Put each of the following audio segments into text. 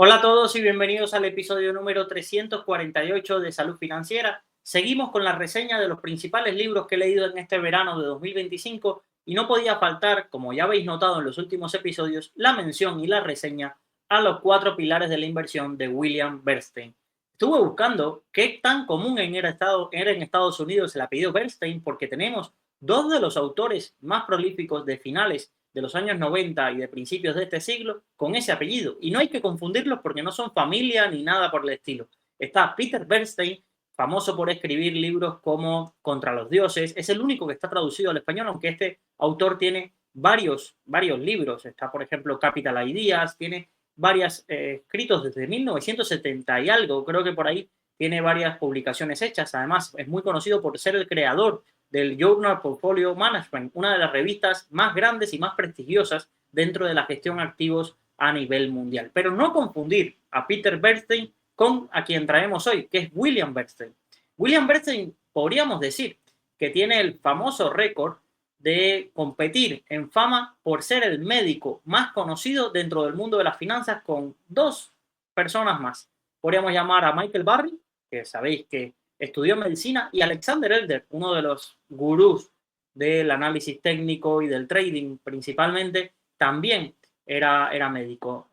Hola a todos y bienvenidos al episodio número 348 de Salud Financiera. Seguimos con la reseña de los principales libros que he leído en este verano de 2025 y no podía faltar, como ya habéis notado en los últimos episodios, la mención y la reseña a los cuatro pilares de la inversión de William Bernstein. Estuve buscando qué tan común era en Estados Unidos el apellido Bernstein porque tenemos dos de los autores más prolíficos de finales de los años 90 y de principios de este siglo con ese apellido. Y no hay que confundirlos porque no son familia ni nada por el estilo. Está Peter Bernstein, famoso por escribir libros como Contra los dioses. Es el único que está traducido al español, aunque este autor tiene varios libros. Está, por ejemplo, Capital Ideas, tiene varios escritos desde 1970 y algo. Creo que por ahí tiene varias publicaciones hechas. Además, es muy conocido por ser el creador del Journal Portfolio Management, una de las revistas más grandes y más prestigiosas dentro de la gestión de activos a nivel mundial. Pero no confundir a Peter Bernstein con a quien traemos hoy, que es William Bernstein. William Bernstein podríamos decir que tiene el famoso récord de competir en fama por ser el médico más conocido dentro del mundo de las finanzas con dos personas más. Podríamos llamar a Michael Burry, que sabéis que estudió medicina, y Alexander Elder, uno de los gurús del análisis técnico y del trading principalmente, también era médico.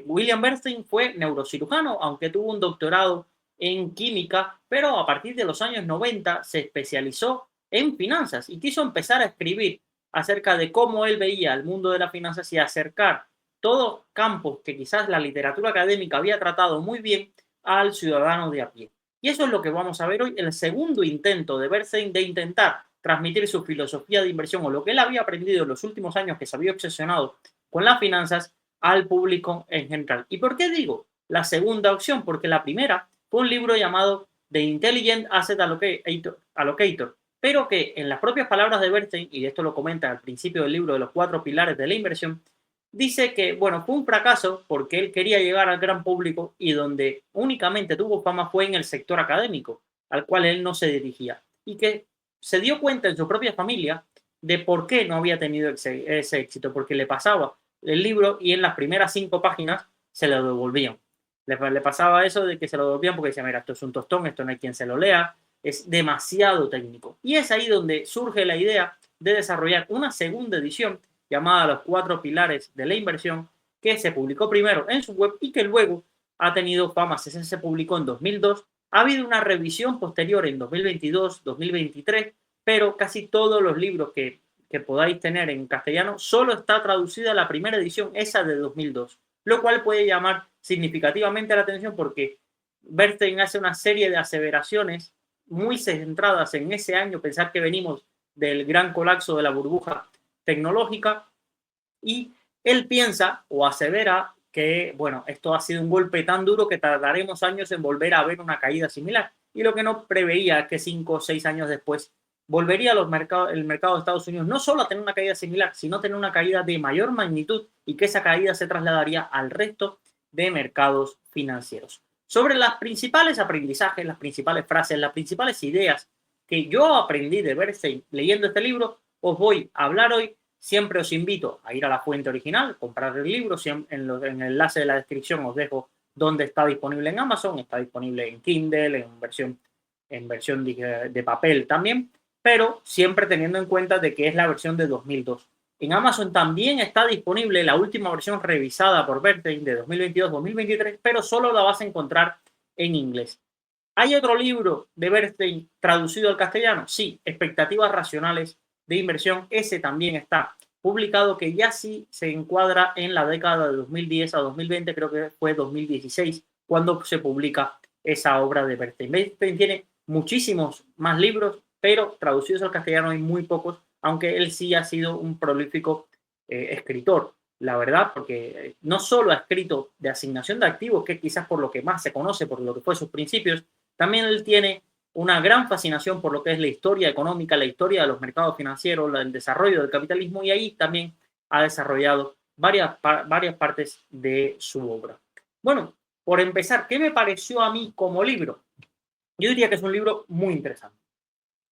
William Bernstein fue neurocirujano, aunque tuvo un doctorado en química, pero a partir de los años 90 se especializó en finanzas y quiso empezar a escribir acerca de cómo él veía el mundo de las finanzas y acercar todos campos que quizás la literatura académica había tratado muy bien al ciudadano de a pie. Y eso es lo que vamos a ver hoy, el segundo intento de Bernstein de intentar transmitir su filosofía de inversión o lo que él había aprendido en los últimos años que se había obsesionado con las finanzas al público en general. ¿Y por qué digo la segunda opción? Porque la primera fue un libro llamado The Intelligent Asset Allocator, pero que en las propias palabras de Bernstein, y esto lo comenta al principio del libro de los cuatro pilares de la inversión, dice que, bueno, fue un fracaso porque él quería llegar al gran público y donde únicamente tuvo fama fue en el sector académico, al cual él no se dirigía. Y que se dio cuenta en su propia familia de por qué no había tenido ese éxito, porque le pasaba el libro y en las primeras 5 páginas se lo devolvían. Le pasaba eso de que se lo devolvían porque decía, mira, esto es un tostón, esto no hay quien se lo lea, es demasiado técnico. Y es ahí donde surge la idea de desarrollar una segunda edición llamada Los Cuatro Pilares de la Inversión, que se publicó primero en su web y que luego ha tenido fama. Se publicó en 2002. Ha habido una revisión posterior en 2022, 2023, pero casi todos los libros que podáis tener en castellano solo está traducida la primera edición, esa de 2002, lo cual puede llamar significativamente la atención porque Bernstein hace una serie de aseveraciones muy centradas en ese año, pensar que venimos del gran colapso de la burbuja tecnológica y él piensa o asevera que, bueno, esto ha sido un golpe tan duro que tardaremos años en volver a ver una caída similar. Y lo que no preveía es que 5 o 6 años después volvería el mercado de Estados Unidos no solo a tener una caída similar, sino tener una caída de mayor magnitud y que esa caída se trasladaría al resto de mercados financieros. Sobre los principales aprendizajes, las principales frases, las principales ideas que yo aprendí de Bernstein leyendo este libro, os voy a hablar hoy. Siempre os invito a ir a la fuente original, comprar el libro. En el enlace de la descripción os dejo dónde está disponible en Amazon. Está disponible en Kindle, en versión de papel también, pero siempre teniendo en cuenta de que es la versión de 2002. En Amazon también está disponible la última versión revisada por Bernstein de 2022-2023, pero solo la vas a encontrar en inglés. ¿Hay otro libro de Bernstein traducido al castellano? Sí, Expectativas Racionales de Inversión. Ese también está publicado, que ya sí se encuadra en la década de 2010 a 2020, creo que fue 2016, cuando se publica esa obra de Bernstein. Bernstein tiene muchísimos más libros, pero traducidos al castellano hay muy pocos, aunque él sí ha sido un prolífico escritor, la verdad, porque no solo ha escrito de asignación de activos, que quizás por lo que más se conoce, por lo que fue sus principios, también él tiene una gran fascinación por lo que es la historia económica, la historia de los mercados financieros, el desarrollo del capitalismo, y ahí también ha desarrollado varias partes de su obra. Bueno, por empezar, ¿qué me pareció a mí como libro? Yo diría que es un libro muy interesante.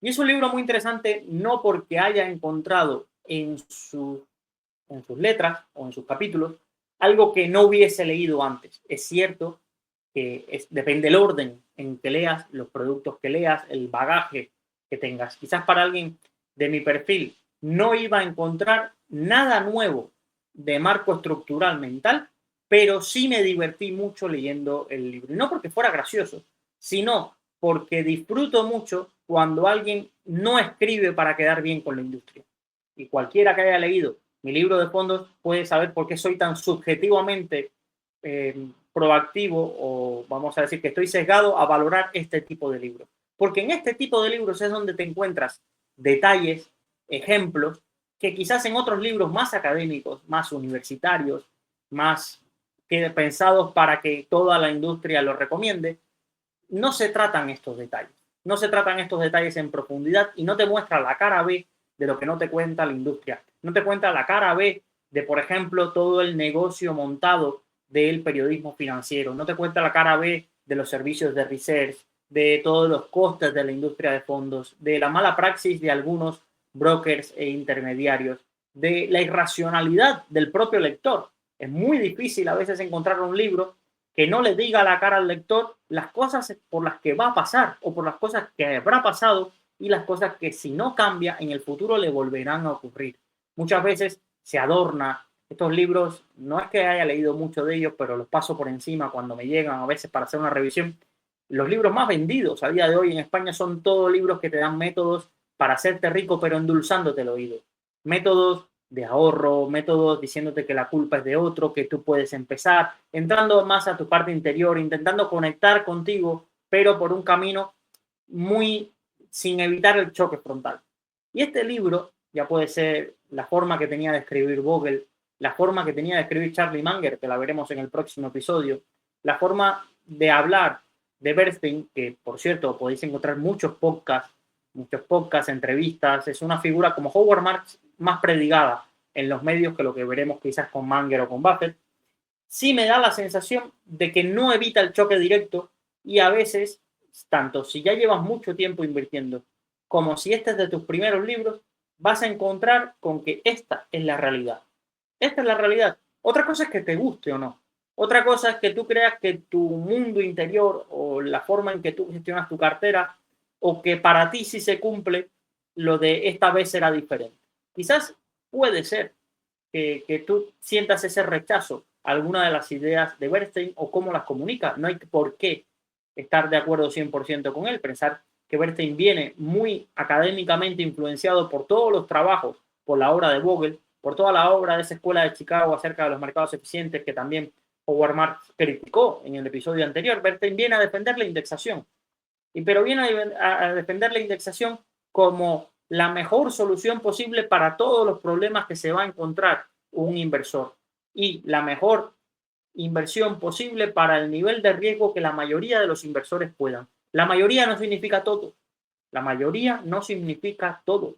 Y es un libro muy interesante no porque haya encontrado en sus letras o en sus capítulos algo que no hubiese leído antes. Es cierto que depende del orden en que leas, los productos que leas, el bagaje que tengas. Quizás para alguien de mi perfil no iba a encontrar nada nuevo de marco estructural mental, pero sí me divertí mucho leyendo el libro. Y no porque fuera gracioso, sino porque disfruto mucho cuando alguien no escribe para quedar bien con la industria. Y cualquiera que haya leído mi libro de fondos puede saber por qué soy tan subjetivamente proactivo, o vamos a decir que estoy sesgado a valorar este tipo de libros. Porque en este tipo de libros es donde te encuentras detalles, ejemplos, que quizás en otros libros más académicos, más universitarios, más que pensados para que toda la industria lo recomiende, no se tratan estos detalles. No se tratan estos detalles en profundidad y no te muestra la cara B de lo que no te cuenta la industria. No te cuenta la cara B de, por ejemplo, todo el negocio montado del periodismo financiero. No te cuenta la cara B de los servicios de research, de todos los costes de la industria de fondos, de la mala praxis de algunos brokers e intermediarios, de la irracionalidad del propio lector. Es muy difícil a veces encontrar un libro que no le diga a la cara al lector las cosas por las que va a pasar o por las cosas que habrá pasado y las cosas que si no cambia en el futuro le volverán a ocurrir. Muchas veces se adorna estos libros, no es que haya leído mucho de ellos, pero los paso por encima cuando me llegan a veces para hacer una revisión. Los libros más vendidos a día de hoy en España son todos libros que te dan métodos para hacerte rico, pero endulzándote el oído. Métodos de ahorro, métodos diciéndote que la culpa es de otro, que tú puedes empezar, entrando más a tu parte interior, intentando conectar contigo, pero por un camino muy sin evitar el choque frontal. Y este libro ya puede ser la forma que tenía de escribir Vogel, la forma que tenía de escribir Charlie Munger, que la veremos en el próximo episodio, la forma de hablar de Bernstein, que por cierto podéis encontrar muchos podcasts, entrevistas, es una figura como Howard Marks más predicada en los medios que lo que veremos quizás con Munger o con Buffett. Sí me da la sensación de que no evita el choque directo y a veces, tanto si ya llevas mucho tiempo invirtiendo como si este es de tus primeros libros, vas a encontrar con que esta es la realidad. Esta es la realidad. Otra cosa es que te guste o no. Otra cosa es que tú creas que tu mundo interior o la forma en que tú gestionas tu cartera o que para ti sí se cumple lo de esta vez será diferente. Quizás puede ser que tú sientas ese rechazo a alguna de las ideas de Bernstein o cómo las comunica. No hay por qué estar de acuerdo 100% con él, pensar que Bernstein viene muy académicamente influenciado por todos los trabajos, por la obra de Vogel, por toda la obra de esa escuela de Chicago acerca de los mercados eficientes que también Howard Marks criticó en el episodio anterior. Bernstein viene a defender la indexación, pero viene a defender la indexación como la mejor solución posible para todos los problemas que se va a encontrar un inversor y la mejor inversión posible para el nivel de riesgo que la mayoría de los inversores puedan. La mayoría no significa todo. La mayoría no significa todo.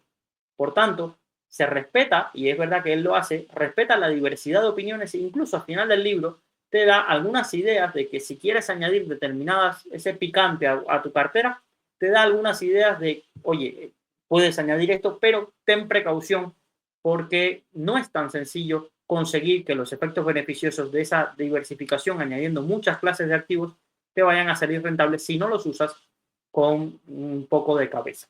Por tanto, se respeta, y es verdad que él lo hace, respeta la diversidad de opiniones e incluso al final del libro te da algunas ideas de que si quieres añadir determinadas, ese picante a tu cartera, te da algunas ideas de, oye, puedes añadir esto, pero ten precaución porque no es tan sencillo conseguir que los efectos beneficiosos de esa diversificación, añadiendo muchas clases de activos, te vayan a salir rentables si no los usas con un poco de cabeza.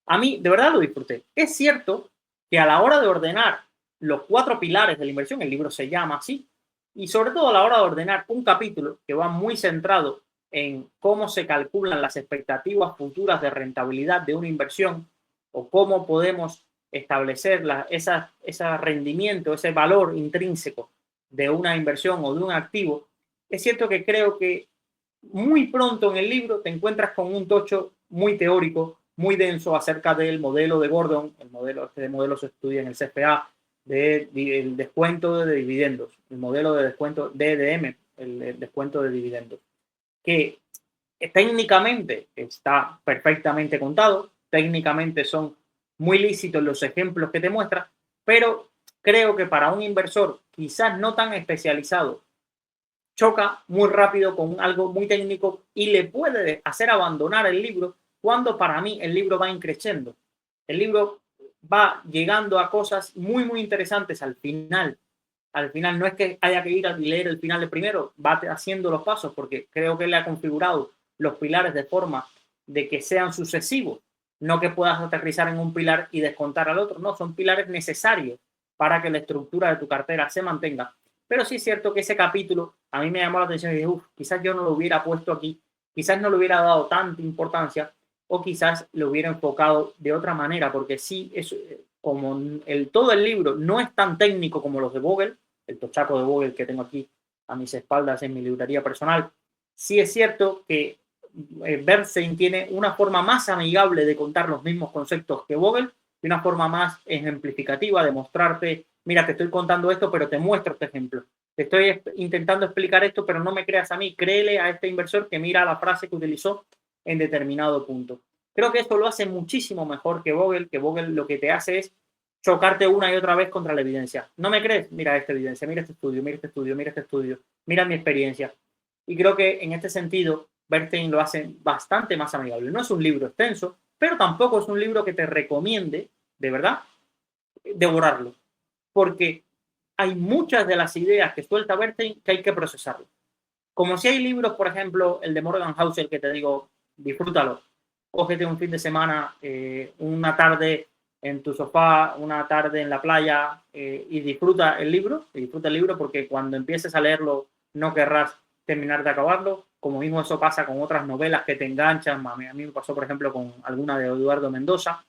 A mí, de verdad lo disfruté. Es cierto que a la hora de ordenar los 4 pilares de la inversión, el libro se llama así, y sobre todo a la hora de ordenar un capítulo que va muy centrado en cómo se calculan las expectativas futuras de rentabilidad de una inversión o cómo podemos establecer ese rendimiento, ese valor intrínseco de una inversión o de un activo, es cierto que creo que muy pronto en el libro te encuentras con un tocho muy teórico, muy denso acerca del modelo de Gordon, este modelo se estudia en el CFA, del descuento de dividendos, el modelo de descuento DDM, el descuento de dividendos, que técnicamente está perfectamente contado, técnicamente son muy lícitos los ejemplos que te muestra, pero creo que para un inversor quizás no tan especializado choca muy rápido con algo muy técnico y le puede hacer abandonar el libro cuando para mí el libro va increciendo. El libro va llegando a cosas muy, muy interesantes al final al final no es que haya que ir a leer el final de primero, va haciendo los pasos, porque creo que él ha configurado los pilares de forma de que sean sucesivos, no que puedas aterrizar en un pilar y descontar al otro, no, son pilares necesarios para que la estructura de tu cartera se mantenga. Pero sí es cierto que ese capítulo a mí me llamó la atención y dije, quizás yo no lo hubiera puesto aquí, quizás no le hubiera dado tanta importancia o quizás lo hubiera enfocado de otra manera, porque sí, es, como todo el libro no es tan técnico como los de Bogle, el tochaco de Bogle que tengo aquí a mis espaldas en mi librería personal, sí es cierto que Bernstein tiene una forma más amigable de contar los mismos conceptos que Bogle y una forma más ejemplificativa de mostrarte, mira, te estoy contando esto, pero te muestro este ejemplo. Te estoy intentando explicar esto, pero no me creas a mí, créele a este inversor que mira la frase que utilizó en determinado punto. Creo que esto lo hace muchísimo mejor que Bogle lo que te hace es chocarte una y otra vez contra la evidencia. ¿No me crees? Mira esta evidencia, mira este estudio, mira este estudio, mira este estudio, mira mi experiencia. Y creo que en este sentido, Bernstein lo hace bastante más amigable. No es un libro extenso, pero tampoco es un libro que te recomiende, de verdad, devorarlo. Porque hay muchas de las ideas que suelta Bernstein que hay que procesarlo. Como si hay libros, por ejemplo, el de Morgan Housel, que te digo, disfrútalo. Cógete un fin de semana, una tarde en tu sofá, una tarde en la playa y disfruta el libro. Y disfruta el libro porque cuando empieces a leerlo no querrás terminar de acabarlo. Como mismo eso pasa con otras novelas que te enganchan. A mí me pasó, por ejemplo, con alguna de Eduardo Mendoza.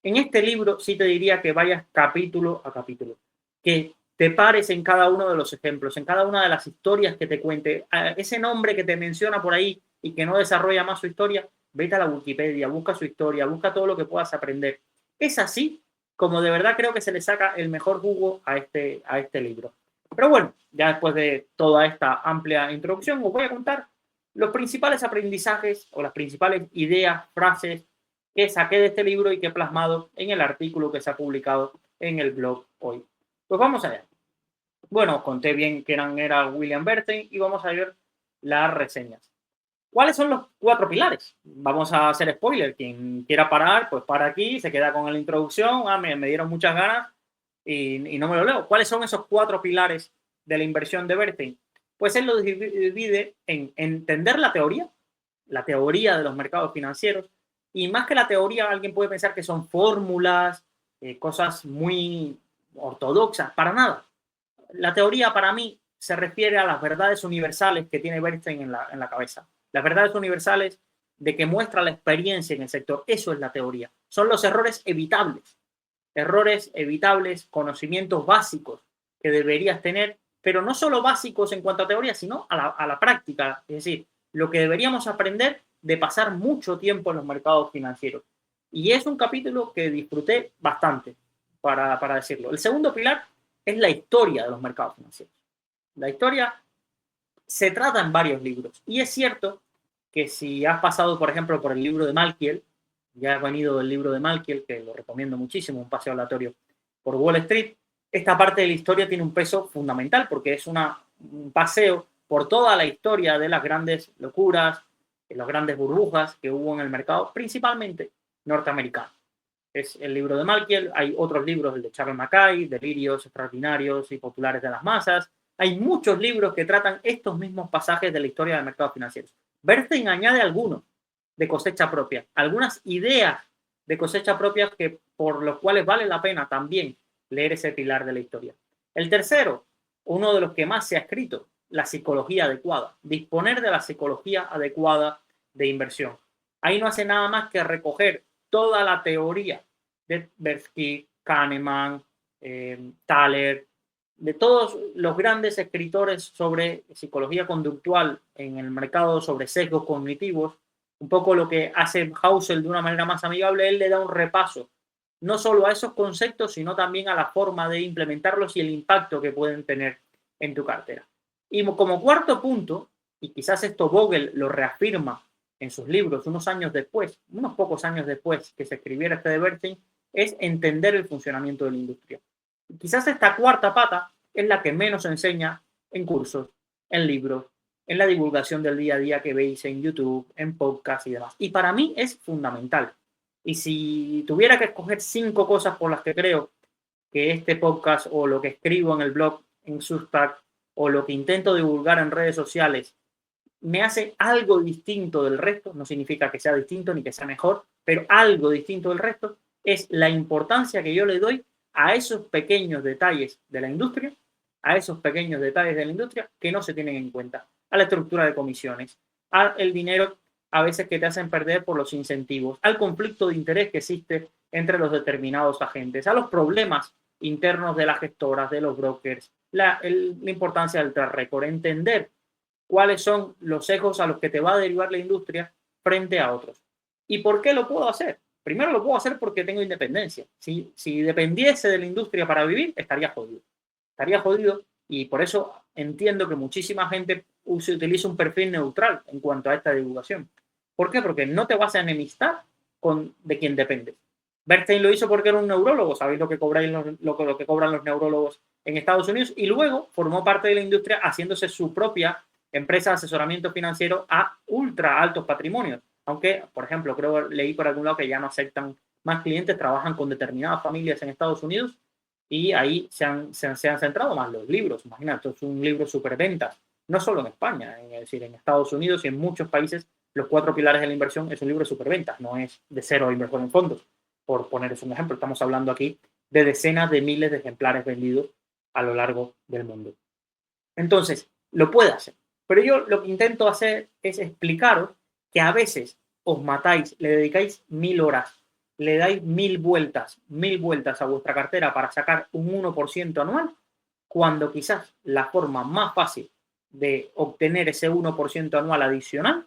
En este libro sí te diría que vayas capítulo a capítulo, que te pares en cada uno de los ejemplos, en cada una de las historias que te cuente. Ese nombre que te menciona por ahí y que no desarrolla más su historia, vete a la Wikipedia, busca su historia, busca todo lo que puedas aprender. Es así como de verdad creo que se le saca el mejor jugo a este libro. Pero bueno, ya después de toda esta amplia introducción, os voy a contar los principales aprendizajes o las principales ideas, frases que saqué de este libro y que he plasmado en el artículo que se ha publicado en el blog hoy. Pues vamos allá. Bueno, os conté bien quién era William Bernstein y vamos a ver las reseñas. ¿Cuáles son los 4 pilares? Vamos a hacer spoiler. Quien quiera parar, pues para aquí, se queda con la introducción. Me dieron muchas ganas y no me lo leo. ¿Cuáles son esos 4 pilares de la inversión de Bernstein? Pues él lo divide en entender la teoría de los mercados financieros, y más que la teoría, alguien puede pensar que son fórmulas, cosas muy ortodoxas, para nada. La teoría para mí se refiere a las verdades universales que tiene Bernstein en la cabeza. Las verdades universales de que muestra la experiencia en el sector. Eso es la teoría. Son los errores evitables, conocimientos básicos que deberías tener, pero no solo básicos en cuanto a teoría, sino a la práctica. Es decir, lo que deberíamos aprender de pasar mucho tiempo en los mercados financieros. Y es un capítulo que disfruté bastante, para decirlo. El segundo pilar es la historia de los mercados financieros. La historia se trata en varios libros. Y es cierto que si has pasado, por ejemplo, por el libro de Malkiel, ya has venido del libro de Malkiel, que lo recomiendo muchísimo, un paseo aleatorio por Wall Street, esta parte de la historia tiene un peso fundamental porque es un paseo por toda la historia de las grandes locuras, de las grandes burbujas que hubo en el mercado, principalmente norteamericano. Es el libro de Malkiel, hay otros libros, el de Charles Mackay, Delirios extraordinarios y populares de las masas. Hay muchos libros que tratan estos mismos pasajes de la historia del mercado financiero. Bernstein añade algunos de cosecha propia, algunas ideas de cosecha propia que por los cuales vale la pena también leer ese pilar de la historia. El tercero, uno de los que más se ha escrito, la psicología adecuada, disponer de la psicología adecuada de inversión. Ahí no hace nada más que recoger toda la teoría de Tversky, Kahneman, Thaler, de todos los grandes escritores sobre psicología conductual en el mercado, sobre sesgos cognitivos, un poco lo que hace Housel de una manera más amigable, él le da un repaso, no solo a esos conceptos, sino también a la forma de implementarlos y el impacto que pueden tener en tu cartera. Y como cuarto punto, y quizás esto Bogle lo reafirma en sus libros unos pocos años después que se escribiera este de Bernstein, es entender el funcionamiento de la industria. Y quizás esta cuarta pata es la que menos enseña en cursos, en libros, en la divulgación del día a día que veis en YouTube, en podcast y demás. Y para mí es fundamental. Y si tuviera que escoger 5 cosas por las que creo que este podcast o lo que escribo en el blog en Substack o lo que intento divulgar en redes sociales me hace algo distinto del resto, no significa que sea distinto ni que sea mejor, pero algo distinto del resto, es la importancia que yo le doy a esos pequeños detalles de la industria, a esos pequeños detalles de la industria que no se tienen en cuenta, a la estructura de comisiones, al dinero a veces que te hacen perder por los incentivos, al conflicto de interés que existe entre los determinados agentes, a los problemas internos de las gestoras, de los brokers, la importancia del track record, entender cuáles son los sesgos a los que te va a derivar la industria frente a otros. ¿Y por qué lo puedo hacer? Primero lo puedo hacer porque tengo independencia. Si dependiese de la industria para vivir, estaría jodido. Estaría jodido y por eso entiendo que muchísima gente utiliza un perfil neutral en cuanto a esta divulgación. ¿Por qué? Porque no te vas a enemistar de quien depende. Bernstein lo hizo porque era un neurólogo, sabéis lo que cobran los neurólogos en Estados Unidos, y luego formó parte de la industria haciéndose su propia empresa de asesoramiento financiero a ultra altos patrimonios. Aunque, por ejemplo, leí por algún lado que ya no aceptan más clientes, trabajan con determinadas familias en Estados Unidos y ahí se han centrado más los libros. Imagínate, esto es un libro superventas, no solo en España, es decir, en Estados Unidos y en muchos países, los 4 pilares de la inversión es un libro de superventas, no es de cero inversión en fondos. Por poneros un ejemplo, estamos hablando aquí de decenas de miles de ejemplares vendidos a lo largo del mundo. Entonces, lo puede hacer. Pero yo lo que intento hacer es explicaros que a veces os matáis, le dedicáis 1000 horas, le dais 1000 vueltas a vuestra cartera para sacar un 1% anual, cuando quizás la forma más fácil de obtener ese 1% anual adicional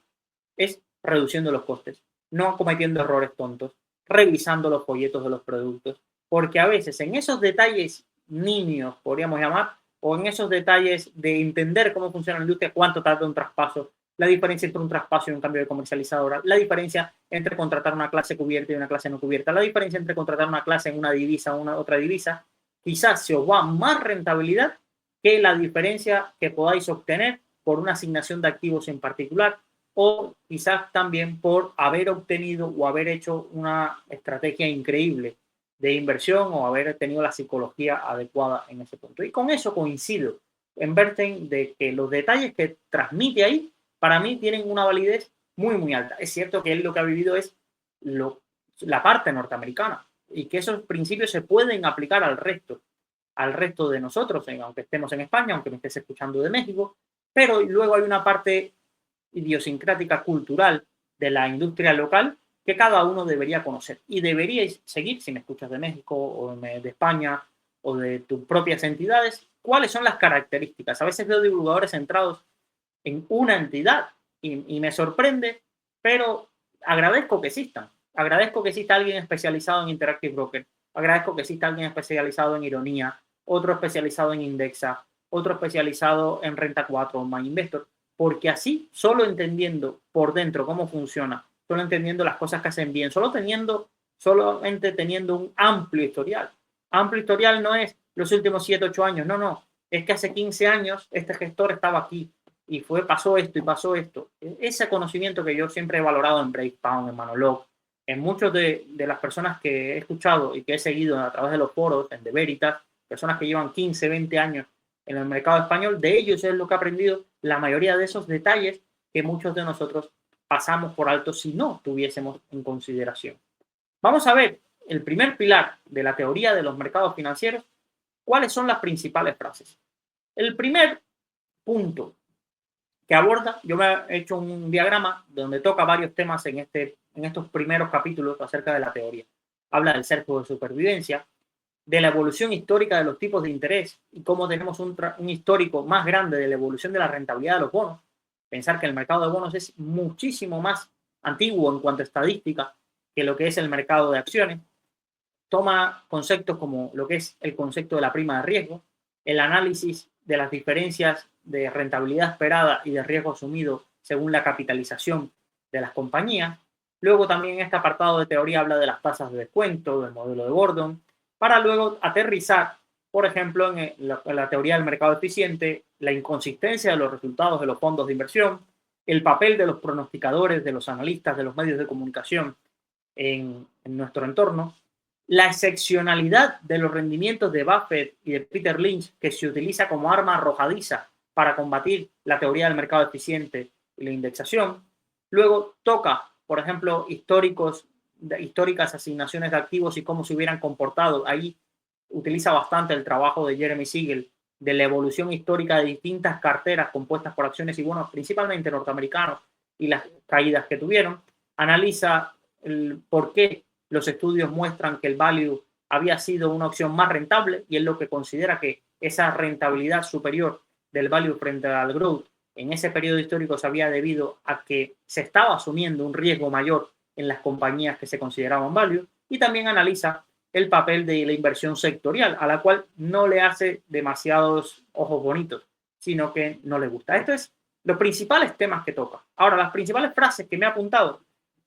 es reduciendo los costes, no cometiendo errores tontos, revisando los folletos de los productos, porque a veces en esos detalles niños, podríamos llamar, o en esos detalles de entender cómo funciona la industria, cuánto tarda un traspaso, la diferencia entre un traspaso y un cambio de comercializadora, la diferencia entre contratar una clase cubierta y una clase no cubierta, la diferencia entre contratar una clase en una divisa o una otra divisa, quizás se os va más rentabilidad que la diferencia que podáis obtener por una asignación de activos en particular, o quizás también por haber obtenido o haber hecho una estrategia increíble de inversión o haber tenido la psicología adecuada en ese punto. Y con eso coincido en Bernstein de que los detalles que transmite ahí, para mí tienen una validez muy, muy alta. Es cierto que él lo que ha vivido es la parte norteamericana y que esos principios se pueden aplicar al resto de nosotros, aunque estemos en España, aunque me estés escuchando de México, pero luego hay una parte idiosincrática cultural de la industria local que cada uno debería conocer y deberíais seguir, si me escuchas de México o de España o de tus propias entidades, cuáles son las características. A veces veo divulgadores centrados en una entidad y me sorprende, pero agradezco que existan. Agradezco que exista alguien especializado en Interactive Broker, agradezco que exista alguien especializado en Ironía, otro especializado en Indexa, otro especializado en Renta 4 o MyInvestor, porque así, solo entendiendo por dentro cómo funciona, solo entendiendo las cosas que hacen bien, solamente teniendo un amplio historial. Amplio historial no es los últimos 7, 8 años, no, es que hace 15 años este gestor estaba aquí y pasó esto y pasó esto. Ese conocimiento que yo siempre he valorado en Breakpound, en Manolog, en muchas de las personas que he escuchado y que he seguido a través de los foros, en The Veritas, personas que llevan 15, 20 años en el mercado español, de ellos es lo que he aprendido la mayoría de esos detalles que muchos de nosotros pasamos por alto si no tuviésemos en consideración. Vamos a ver el primer pilar de la teoría de los mercados financieros, cuáles son las principales frases. El primer punto que aborda, yo me he hecho un diagrama donde toca varios temas en estos primeros capítulos acerca de la teoría. Habla del cerco de supervivencia, de la evolución histórica de los tipos de interés y cómo tenemos un histórico más grande de la evolución de la rentabilidad de los bonos. Pensar que el mercado de bonos es muchísimo más antiguo en cuanto a estadística que lo que es el mercado de acciones. Toma conceptos como lo que es el concepto de la prima de riesgo, el análisis de las diferencias de rentabilidad esperada y de riesgo asumido según la capitalización de las compañías. Luego también este apartado de teoría habla de las tasas de descuento, del modelo de Gordon, para luego aterrizar, por ejemplo, en la teoría del mercado eficiente, la inconsistencia de los resultados de los fondos de inversión, el papel de los pronosticadores, de los analistas, de los medios de comunicación en nuestro entorno, La excepcionalidad de los rendimientos de Buffett y de Peter Lynch, que se utiliza como arma arrojadiza para combatir la teoría del mercado eficiente y la indexación. Luego toca, por ejemplo, históricas asignaciones de activos y cómo se hubieran comportado. Ahí utiliza bastante el trabajo de Jeremy Siegel de la evolución histórica de distintas carteras compuestas por acciones y bonos, principalmente norteamericanos, y las caídas que tuvieron. Analiza el por qué los estudios muestran que el value había sido una opción más rentable y es lo que considera que esa rentabilidad superior del value frente al growth en ese periodo histórico se había debido a que se estaba asumiendo un riesgo mayor en las compañías que se consideraban value, y también analiza el papel de la inversión sectorial, a la cual no le hace demasiados ojos bonitos, sino que no le gusta. Esto es los principales temas que toca. Ahora, las principales frases que me he apuntado,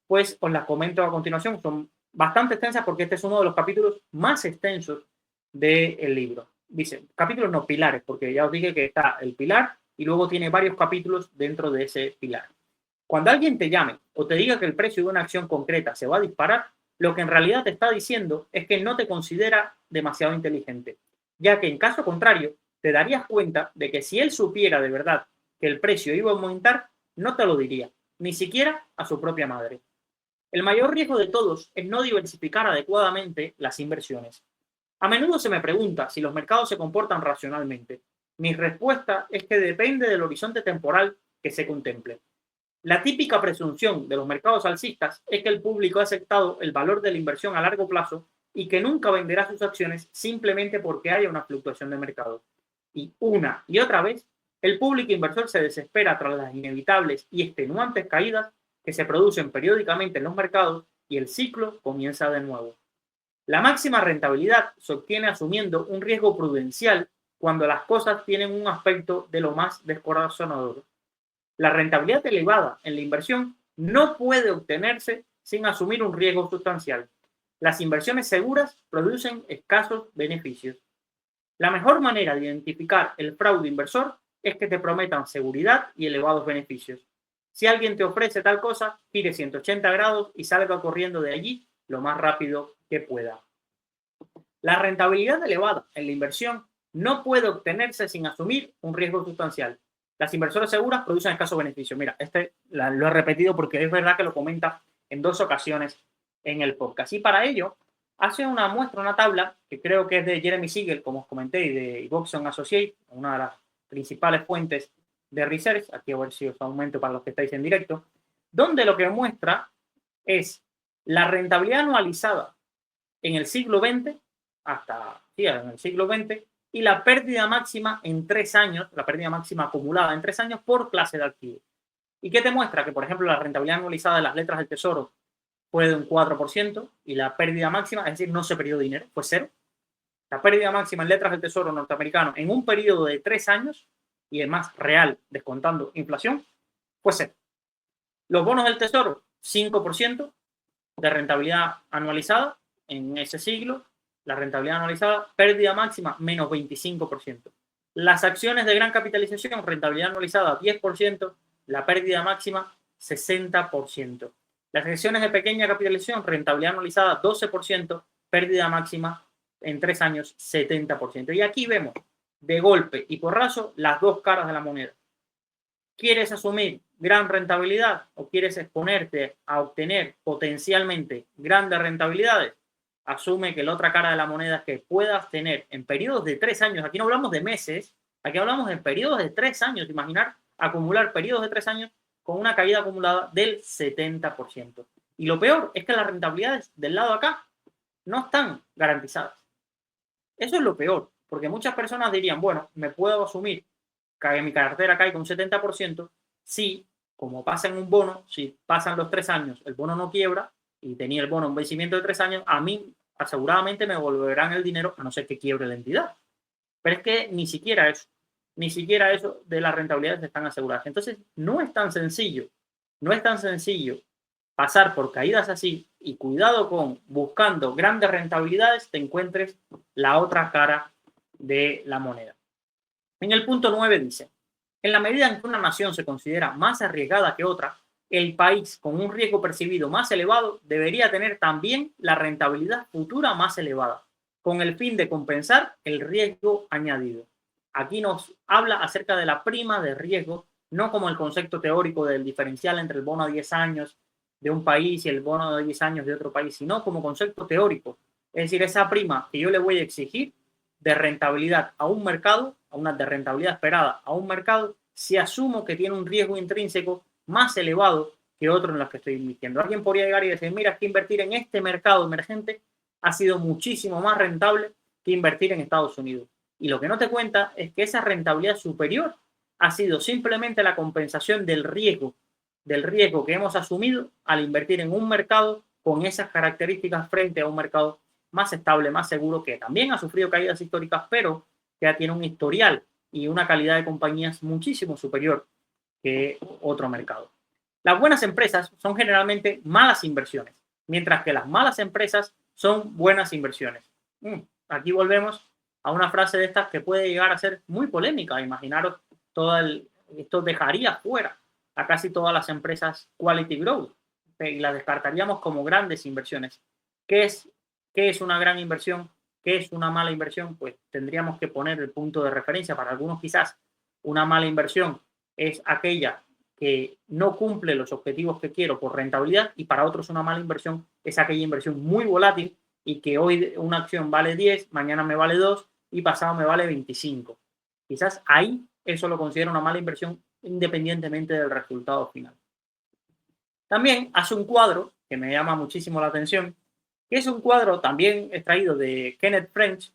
pues os las comento a continuación, son bastante extensas porque este es uno de los capítulos más extensos del libro. Dice, capítulos no, pilares, porque ya os dije que está el pilar y luego tiene varios capítulos dentro de ese pilar. Cuando alguien te llame o te diga que el precio de una acción concreta se va a disparar, lo que en realidad te está diciendo es que no te considera demasiado inteligente, ya que en caso contrario te darías cuenta de que si él supiera de verdad que el precio iba a aumentar, no te lo diría, ni siquiera a su propia madre. El mayor riesgo de todos es no diversificar adecuadamente las inversiones. A menudo se me pregunta si los mercados se comportan racionalmente. Mi respuesta es que depende del horizonte temporal que se contemple. La típica presunción de los mercados alcistas es que el público ha aceptado el valor de la inversión a largo plazo y que nunca venderá sus acciones simplemente porque haya una fluctuación de mercado. Y una y otra vez, el público inversor se desespera tras las inevitables y extenuantes caídas que se producen periódicamente en los mercados y el ciclo comienza de nuevo. La máxima rentabilidad se obtiene asumiendo un riesgo prudencial cuando las cosas tienen un aspecto de lo más descorazonador. La rentabilidad elevada en la inversión no puede obtenerse sin asumir un riesgo sustancial. Las inversiones seguras producen escasos beneficios. La mejor manera de identificar el fraude inversor es que te prometan seguridad y elevados beneficios. Si alguien te ofrece tal cosa, gire 180 grados y salga corriendo de allí lo más rápido que pueda. La rentabilidad elevada en la inversión no puede obtenerse sin asumir un riesgo sustancial. Las inversiones seguras producen escasos beneficios. Mira, lo he repetido porque es verdad que lo comenta en 2 ocasiones en el podcast. Y para ello, hace una muestra, una tabla, que creo que es de Jeremy Siegel, como os comenté, y de Boxon Associates, una de las principales fuentes de research. Aquí a ver si os aumento para los que estáis en directo, donde lo que muestra es la rentabilidad anualizada en el siglo XX, en el siglo XX, y la pérdida máxima en 3 años, la pérdida máxima acumulada en 3 años por clase de activo. ¿Y qué te muestra? Que, por ejemplo, la rentabilidad anualizada de las letras del tesoro fue de un 4% y la pérdida máxima, es decir, no se perdió dinero, fue cero. La pérdida máxima en letras del tesoro norteamericano en un periodo de 3 años, y además real, descontando inflación, fue cero. Los bonos del tesoro, 5% de rentabilidad anualizada en ese siglo. La rentabilidad anualizada, pérdida máxima, menos 25%. Las acciones de gran capitalización, rentabilidad anualizada, 10%, la pérdida máxima, 60%. Las acciones de pequeña capitalización, rentabilidad anualizada, 12%, pérdida máxima en 3 años, 70%. Y aquí vemos, de golpe y porrazo, las dos caras de la moneda. ¿Quieres asumir gran rentabilidad o quieres exponerte a obtener potencialmente grandes rentabilidades? Asume que la otra cara de la moneda es que puedas tener en periodos de 3 años, aquí no hablamos de meses, aquí hablamos de periodos de 3 años, imaginar acumular periodos de 3 años con una caída acumulada del 70%. Y lo peor es que las rentabilidades del lado acá no están garantizadas. Eso es lo peor, porque muchas personas dirían, bueno, me puedo asumir que mi cartera cae con un 70% si, como pasa en un bono, si pasan los 3 años, el bono no quiebra y tenía el bono un vencimiento de 3 años, a mí aseguradamente me devolverán el dinero a no ser que quiebre la entidad. Pero es que ni siquiera eso de las rentabilidades están aseguradas. Entonces, no es tan sencillo pasar por caídas así, y cuidado con buscando grandes rentabilidades, te encuentres la otra cara de la moneda. En el punto 9 dice, en la medida en que una nación se considera más arriesgada que otra, el país con un riesgo percibido más elevado debería tener también la rentabilidad futura más elevada, con el fin de compensar el riesgo añadido. Aquí nos habla acerca de la prima de riesgo, no como el concepto teórico del diferencial entre el bono a 10 años de un país y el bono de 10 años de otro país, sino como concepto teórico. Es decir, esa prima que yo le voy a exigir de rentabilidad a un mercado, a una de rentabilidad esperada a un mercado, si asumo que tiene un riesgo intrínseco más elevado que otro en los que estoy invirtiendo. Alguien podría llegar y decir, mira, es que invertir en este mercado emergente ha sido muchísimo más rentable que invertir en Estados Unidos. Y lo que no te cuenta es que esa rentabilidad superior ha sido simplemente la compensación del riesgo que hemos asumido al invertir en un mercado con esas características frente a un mercado más estable, más seguro, que también ha sufrido caídas históricas, pero que ya tiene un historial y una calidad de compañías muchísimo superior que otro mercado. Las buenas empresas son generalmente malas inversiones, mientras que las malas empresas son buenas inversiones. Aquí volvemos a una frase de estas que puede llegar a ser muy polémica. Imaginaros, esto dejaría fuera a casi todas las empresas quality growth y las descartaríamos como grandes inversiones. ¿Qué es una gran inversión? ¿Qué es una mala inversión? Pues tendríamos que poner el punto de referencia. Para algunos quizás una mala inversión es aquella que no cumple los objetivos que quiero por rentabilidad, y para otros una mala inversión es aquella inversión muy volátil y que hoy una acción vale 10, mañana me vale 2 y pasado me vale 25. Quizás ahí eso lo considero una mala inversión independientemente del resultado final. También hace un cuadro que me llama muchísimo la atención, que es un cuadro también extraído de Kenneth French,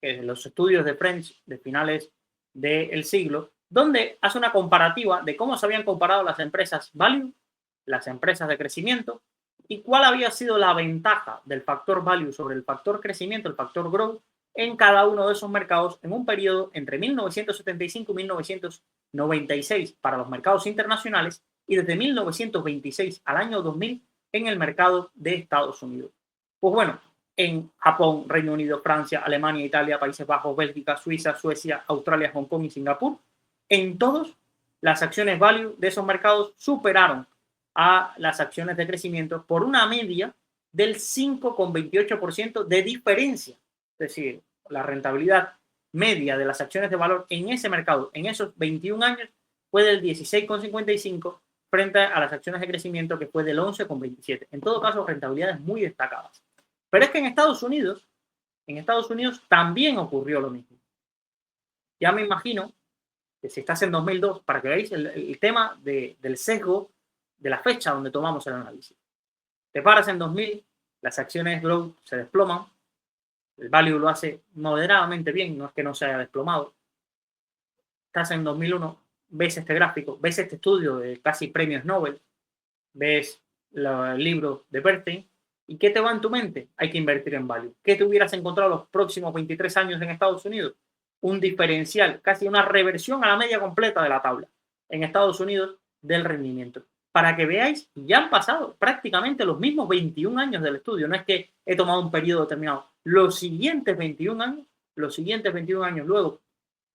que es los estudios de French de finales del siglo, donde hace una comparativa de cómo se habían comparado las empresas value, las empresas de crecimiento, y cuál había sido la ventaja del factor value sobre el factor crecimiento, el factor growth, en cada uno de esos mercados en un periodo entre 1975 y 1996 para los mercados internacionales y desde 1926 al año 2000 en el mercado de Estados Unidos. Pues bueno, en Japón, Reino Unido, Francia, Alemania, Italia, Países Bajos, Bélgica, Suiza, Suecia, Australia, Hong Kong y Singapur, en todos las acciones value de esos mercados superaron a las acciones de crecimiento por una media del 5,28% de diferencia. Es decir, la rentabilidad media de las acciones de valor en ese mercado en esos 21 años fue del 16,55 frente a las acciones de crecimiento que fue del 11,27. En todo caso, rentabilidades muy destacadas. Pero es que en Estados Unidos también ocurrió lo mismo. Ya me imagino que si estás en 2002, para que veáis el tema del sesgo de la fecha donde tomamos el análisis. Te paras en 2000, las acciones growth se desploman, el value lo hace moderadamente bien, no es que no se haya desplomado. Estás en 2001, ves este gráfico, ves este estudio de casi premios Nobel, ves el libro de Bernstein, ¿y qué te va en tu mente? Hay que invertir en value. ¿Qué te hubieras encontrado los próximos 23 años en Estados Unidos? Un diferencial, casi una reversión a la media completa de la tabla en Estados Unidos del rendimiento. Para que veáis, ya han pasado prácticamente los mismos 21 años del estudio. No es que he tomado un periodo determinado. Los siguientes 21 años luego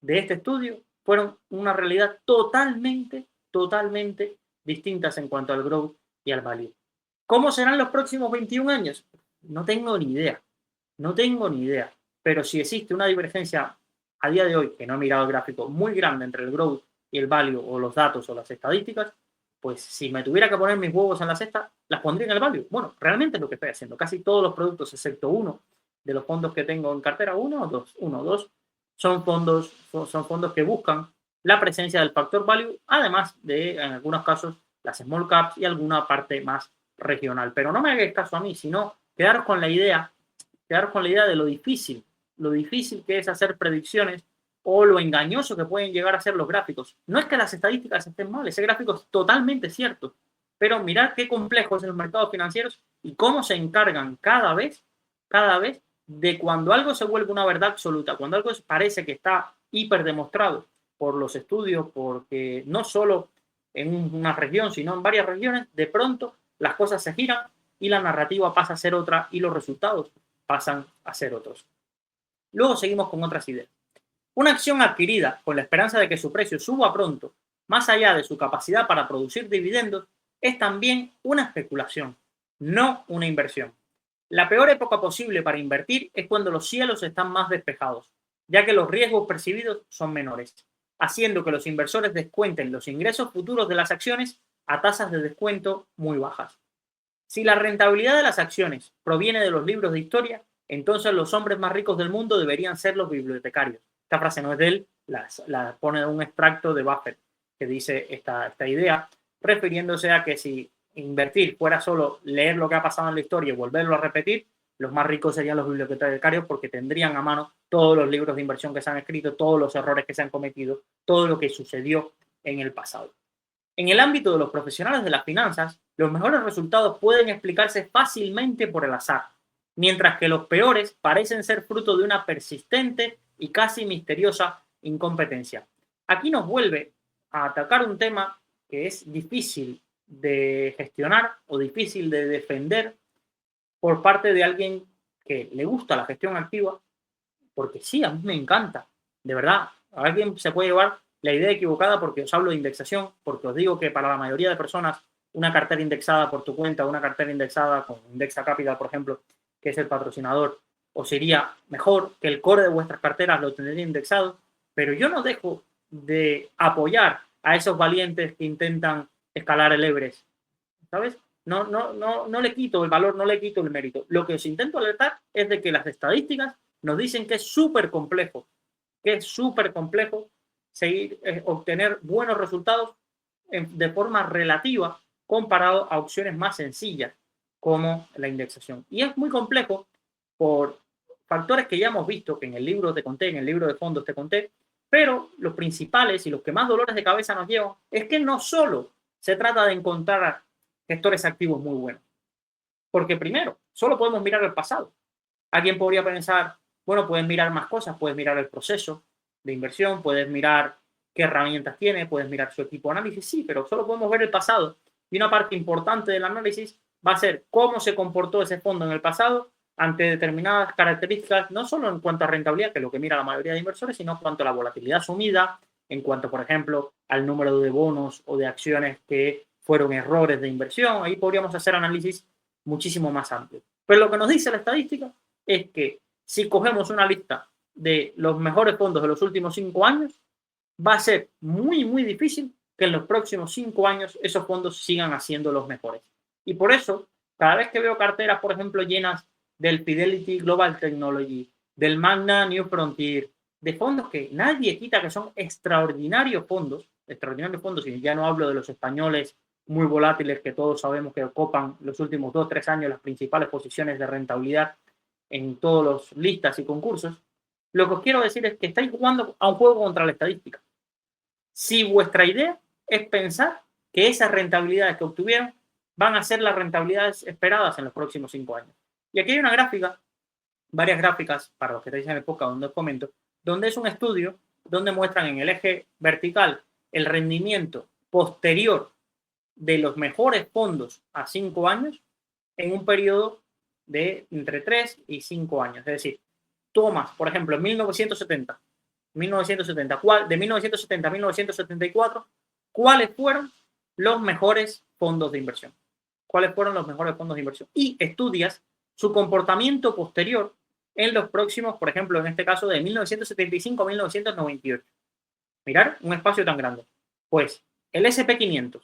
de este estudio fueron una realidad totalmente distintas en cuanto al growth y al value. ¿Cómo serán los próximos 21 años? No tengo ni idea. Pero si existe una divergencia a día de hoy, que no he mirado el gráfico, muy grande entre el growth y el value, o los datos o las estadísticas, pues si me tuviera que poner mis huevos en la cesta, las pondría en el value. Bueno, realmente es lo que estoy haciendo. Casi todos los productos, excepto uno de los fondos que tengo en cartera, uno o dos, son fondos que buscan la presencia del factor value, además de, en algunos casos, las small caps y alguna parte más regional. Pero no me hagáis caso a mí, sino quedaros con la idea de lo difícil que es hacer predicciones o lo engañoso que pueden llegar a ser los gráficos. No es que las estadísticas estén mal, ese gráfico es totalmente cierto, pero mirad qué complejos son los mercados financieros y cómo se encargan cada vez de cuando algo se vuelve una verdad absoluta, cuando algo parece que está hiper demostrado por los estudios, porque no solo en una región, sino en varias regiones, de pronto las cosas se giran y la narrativa pasa a ser otra y los resultados pasan a ser otros. Luego seguimos con otras ideas. Una acción adquirida con la esperanza de que su precio suba pronto, más allá de su capacidad para producir dividendos, es también una especulación, no una inversión. La peor época posible para invertir es cuando los cielos están más despejados, ya que los riesgos percibidos son menores, haciendo que los inversores descuenten los ingresos futuros de las acciones a tasas de descuento muy bajas. Si la rentabilidad de las acciones proviene de los libros de historia, entonces los hombres más ricos del mundo deberían ser los bibliotecarios. Esta frase no es de él, la pone un extracto de Buffett que dice esta idea, refiriéndose a que si invertir fuera solo leer lo que ha pasado en la historia y volverlo a repetir, los más ricos serían los bibliotecarios porque tendrían a mano todos los libros de inversión que se han escrito, todos los errores que se han cometido, todo lo que sucedió en el pasado. En el ámbito de los profesionales de las finanzas, los mejores resultados pueden explicarse fácilmente por el azar, mientras que los peores parecen ser fruto de una persistente y casi misteriosa incompetencia. Aquí nos vuelve a atacar un tema que es difícil de gestionar o difícil de defender por parte de alguien que le gusta la gestión activa, porque sí, a mí me encanta, de verdad. Alguien se puede llevar la idea equivocada porque os hablo de indexación, porque os digo que para la mayoría de personas una cartera indexada por tu cuenta, una cartera indexada con Indexa Capital, por ejemplo, que es el patrocinador, os iría mejor, que el core de vuestras carteras lo tendría indexado, pero yo no dejo de apoyar a esos valientes que intentan escalar el Everest, ¿sabes? No le quito el valor, no le quito el mérito. Lo que os intento alertar es de que las estadísticas nos dicen que es súper complejo seguir, obtener buenos resultados de forma relativa comparado a opciones más sencillas como la indexación. Y es muy complejo por factores que ya hemos visto, que en el libro te conté, en el libro de fondos te conté, pero los principales y los que más dolores de cabeza nos llevan es que no solo se trata de encontrar gestores activos muy buenos, porque primero, solo podemos mirar el pasado. Alguien podría pensar, bueno, puedes mirar más cosas, puedes mirar el proceso de inversión, puedes mirar qué herramientas tiene, puedes mirar su equipo de análisis, sí, pero solo podemos ver el pasado. Y una parte importante del análisis va a ser cómo se comportó ese fondo en el pasado ante determinadas características, no solo en cuanto a rentabilidad, que es lo que mira la mayoría de inversores, sino en cuanto a la volatilidad asumida, en cuanto, por ejemplo, al número de bonos o de acciones que fueron errores de inversión. Ahí podríamos hacer análisis muchísimo más amplio. Pero lo que nos dice la estadística es que si cogemos una lista de los mejores fondos de los últimos 5 años, va a ser muy, muy difícil que en los próximos 5 años esos fondos sigan haciendo los mejores. Y por eso, cada vez que veo carteras, por ejemplo, llenas del Fidelity Global Technology, del Magna New Frontier, de fondos que nadie quita que son extraordinarios fondos, y ya no hablo de los españoles muy volátiles que todos sabemos que ocupan los últimos 2-3 años las principales posiciones de rentabilidad en todos los listas y concursos. Lo que os quiero decir es que estáis jugando a un juego contra la estadística. Si vuestra idea es pensar que esas rentabilidades que obtuvieron van a ser las rentabilidades esperadas en los próximos 5 años. Y aquí hay una gráfica, varias gráficas, para los que estáis en el podcast donde os comento, donde es un estudio donde muestran en el eje vertical el rendimiento posterior de los mejores fondos a 5 años en un periodo de entre 3 y 5 años. Es decir, tomas, por ejemplo, en 1970, de 1970 a 1974, ¿cuáles fueron los mejores fondos de inversión? ¿Cuáles fueron los mejores fondos de inversión? Y estudias su comportamiento posterior en los próximos, por ejemplo, en este caso de 1975 a 1998. Mirar un espacio tan grande. Pues el SP500,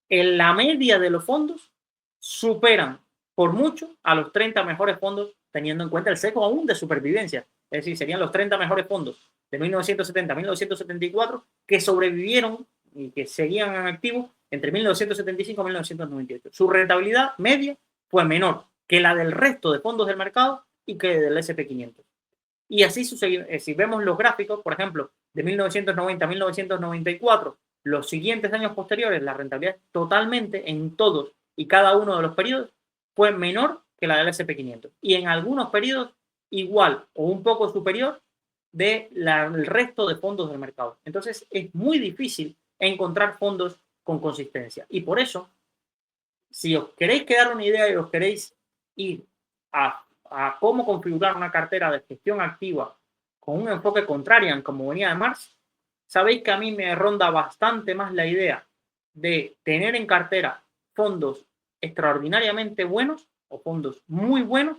en la media de los fondos, superan por mucho a los 30 mejores fondos, teniendo en cuenta el sesgo aún de supervivencia. Es decir, serían los 30 mejores fondos de 1970 a 1974 que sobrevivieron y que seguían en activo entre 1975 y 1998. Su rentabilidad media fue menor que la del resto de fondos del mercado y que del SP500. Y así sucede. Si vemos los gráficos, por ejemplo, de 1990 a 1994, los siguientes años posteriores, la rentabilidad totalmente en todos y cada uno de los periodos fue menor que la del SP500. Y en algunos periodos igual o un poco superior del resto de fondos del mercado. Entonces es muy difícil encontrar fondos con consistencia. Y por eso, si os queréis quedar una idea y os queréis ir a cómo configurar una cartera de gestión activa con un enfoque contrarian como venía de Marx, sabéis que a mí me ronda bastante más la idea de tener en cartera fondos extraordinariamente buenos o fondos muy buenos,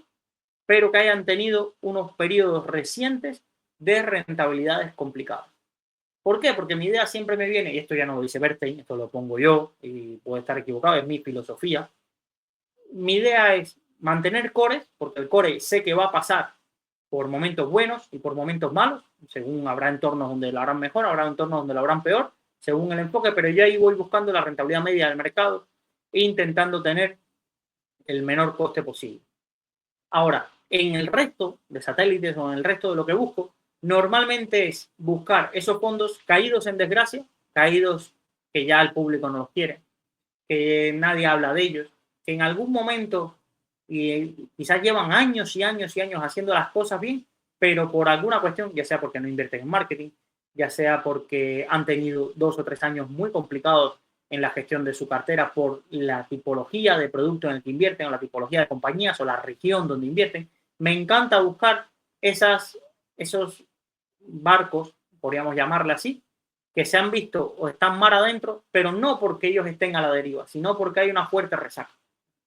pero que hayan tenido unos periodos recientes de rentabilidades complicadas. ¿Por qué? Porque mi idea siempre me viene, y esto ya no lo dice Bernstein, esto lo pongo yo y puedo estar equivocado, es mi filosofía. Mi idea es mantener cores, porque el core sé que va a pasar por momentos buenos y por momentos malos, según habrá entornos donde lo harán mejor, habrá entornos donde lo harán peor, según el enfoque, pero yo ahí voy buscando la rentabilidad media del mercado e intentando tener el menor coste posible. Ahora, en el resto de satélites o en el resto de lo que busco, normalmente es buscar esos fondos caídos en desgracia, caídos que ya el público no los quiere, que nadie habla de ellos, que en algún momento y quizás llevan años y años y años haciendo las cosas bien, pero por alguna cuestión, ya sea porque no invierten en marketing, ya sea porque han tenido 2 o 3 años muy complicados en la gestión de su cartera por la tipología de producto en el que invierten o la tipología de compañías o la región donde invierten. Me encanta buscar esos barcos, podríamos llamarle así, que se han visto o están mar adentro, pero no porque ellos estén a la deriva, sino porque hay una fuerte resaca.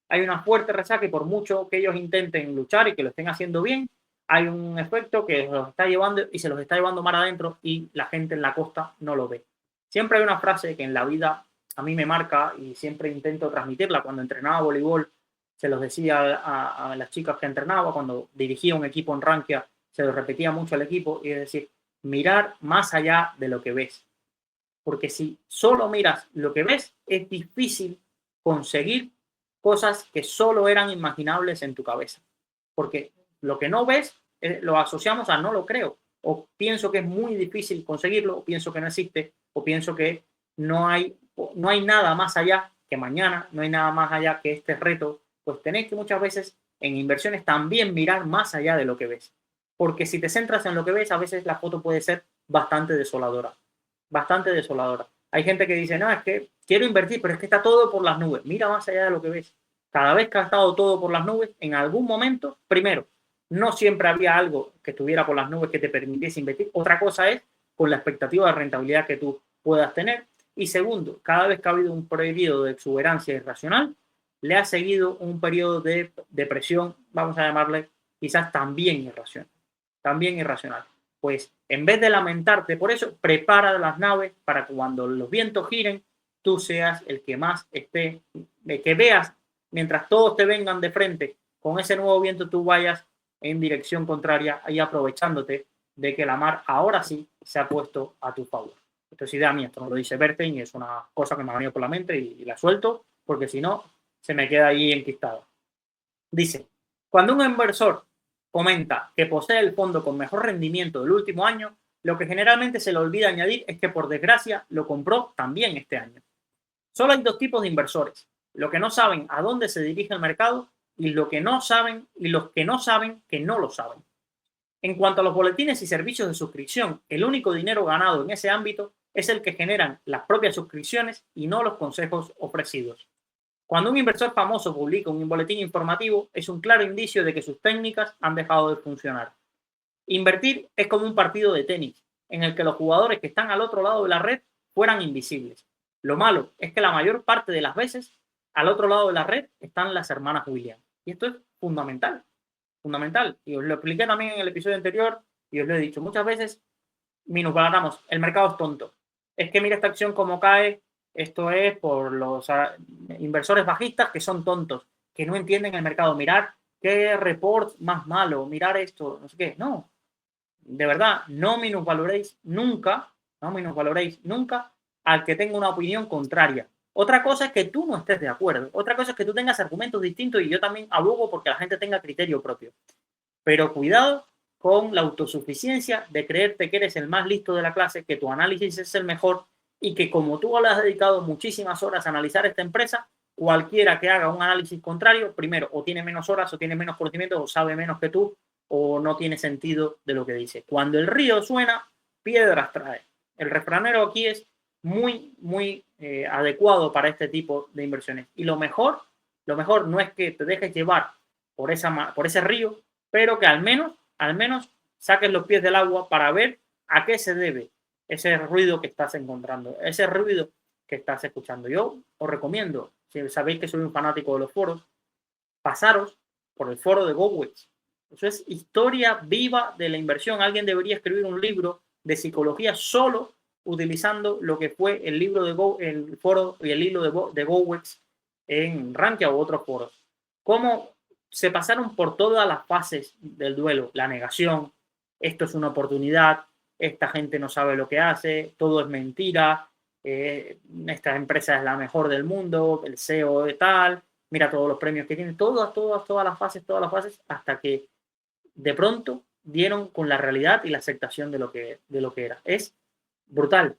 Hay una fuerte resaca y por mucho que ellos intenten luchar y que lo estén haciendo bien, hay un efecto que los está llevando y se los está llevando mar adentro y la gente en la costa no lo ve. Siempre hay una frase que en la vida a mí me marca y siempre intento transmitirla. Cuando entrenaba voleibol, se los decía a las chicas que entrenaba, cuando dirigía un equipo en Rankia, se lo repetía mucho al equipo, y es decir, mirar más allá de lo que ves. Porque si solo miras lo que ves, es difícil conseguir cosas que solo eran imaginables en tu cabeza. Porque lo que no ves lo asociamos a no lo creo. O pienso que es muy difícil conseguirlo, o pienso que no existe, o pienso que no hay nada más allá que mañana, no hay nada más allá que este reto. Pues tenéis que muchas veces en inversiones también mirar más allá de lo que ves. Porque si te centras en lo que ves, a veces la foto puede ser bastante desoladora. Bastante desoladora. Hay gente que dice, no, es que quiero invertir, pero es que está todo por las nubes. Mira más allá de lo que ves. Cada vez que ha estado todo por las nubes, en algún momento, primero, no siempre había algo que estuviera por las nubes que te permitiese invertir. Otra cosa es con la expectativa de rentabilidad que tú puedas tener. Y segundo, cada vez que ha habido un periodo de exuberancia irracional, le ha seguido un periodo de depresión, vamos a llamarle quizás también irracional. También irracional. Pues en vez de lamentarte por eso, prepara las naves para que cuando los vientos giren, tú seas el que más esté, que veas, mientras todos te vengan de frente, con ese nuevo viento tú vayas en dirección contraria y aprovechándote de que la mar ahora sí se ha puesto a tu favor. Esto es idea mía, esto no lo dice Bernstein y es una cosa que me ha venido por la mente y la suelto porque si no se me queda ahí enquistado. Dice, cuando un inversor comenta que posee el fondo con mejor rendimiento del último año, lo que generalmente se le olvida añadir es que por desgracia lo compró también este año. Solo hay 2 tipos de inversores, los que no saben a dónde se dirige el mercado y los que no saben que no lo saben. En cuanto a los boletines y servicios de suscripción, el único dinero ganado en ese ámbito es el que generan las propias suscripciones y no los consejos ofrecidos. Cuando un inversor famoso publica un boletín informativo, es un claro indicio de que sus técnicas han dejado de funcionar. Invertir es como un partido de tenis, en el que los jugadores que están al otro lado de la red fueran invisibles. Lo malo es que la mayor parte de las veces, al otro lado de la red están las hermanas Williams. Y esto es fundamental, fundamental. Y os lo expliqué también en el episodio anterior y os lo he dicho muchas veces, minusvaloramos, el mercado es tonto. Es que mira esta acción como cae, esto es por los inversores bajistas que son tontos, que no entienden el mercado. Mirar qué report más malo, mirar esto, no sé qué. No, de verdad, no minusvaloréis nunca al que tenga una opinión contraria. Otra cosa es que tú no estés de acuerdo. Otra cosa es que tú tengas argumentos distintos y yo también abogo porque la gente tenga criterio propio. Pero cuidado con la autosuficiencia de creerte que eres el más listo de la clase, que tu análisis es el mejor y que como tú le has dedicado muchísimas horas a analizar esta empresa, cualquiera que haga un análisis contrario, primero, o tiene menos horas, o tiene menos conocimiento, o sabe menos que tú, o no tiene sentido de lo que dice. Cuando el río suena, piedras trae. El refranero aquí es muy adecuado para este tipo de inversiones. Y lo mejor no es que te dejes llevar por ese río, pero que al menos saques los pies del agua para ver a qué se debe ese ruido que estás encontrando, ese ruido que estás escuchando. Yo os recomiendo, si sabéis que soy un fanático de los foros, pasaros por el foro de GoWex. Eso es historia viva de la inversión. Alguien debería escribir un libro de psicología solo utilizando lo que fue el libro de el foro y el hilo de GoWex en Rankia u otros foros. Cómo se pasaron por todas las fases del duelo, la negación, esto es una oportunidad, esta gente no sabe lo que hace, todo es mentira, esta empresa es la mejor del mundo, el CEO de tal, mira todos los premios que tiene, todas las fases, hasta que de pronto dieron con la realidad y la aceptación de lo que era. Es brutal.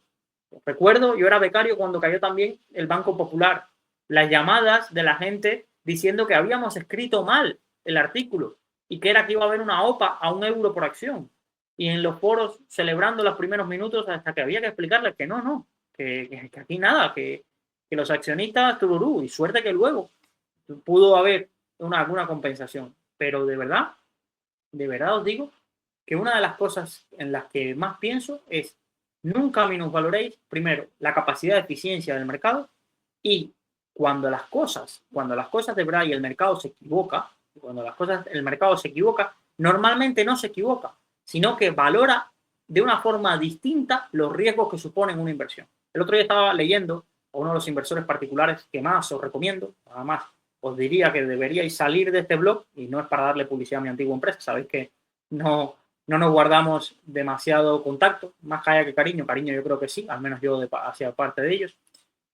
Recuerdo, yo era becario cuando cayó también el Banco Popular. Las llamadas de la gente diciendo que habíamos escrito mal el artículo y que era que iba a haber una OPA a €1 por acción. Y en los foros celebrando los primeros minutos hasta que había que explicarles que no, que aquí nada, que los accionistas tururú, y suerte que luego pudo haber alguna compensación. Pero de verdad os digo que una de las cosas en las que más pienso es nunca minusvaloréis, primero, la capacidad de eficiencia del mercado y cuando las cosas de verdad y el mercado se equivoca, el mercado se equivoca, normalmente no se equivoca, sino que valora de una forma distinta los riesgos que suponen una inversión. El otro día estaba leyendo a uno de los inversores particulares que más os recomiendo, nada más os diría que deberíais salir de este blog, y no es para darle publicidad a mi antigua empresa, sabéis que no nos guardamos demasiado contacto, más que haya que cariño yo creo que sí, al menos yo hacia parte de ellos,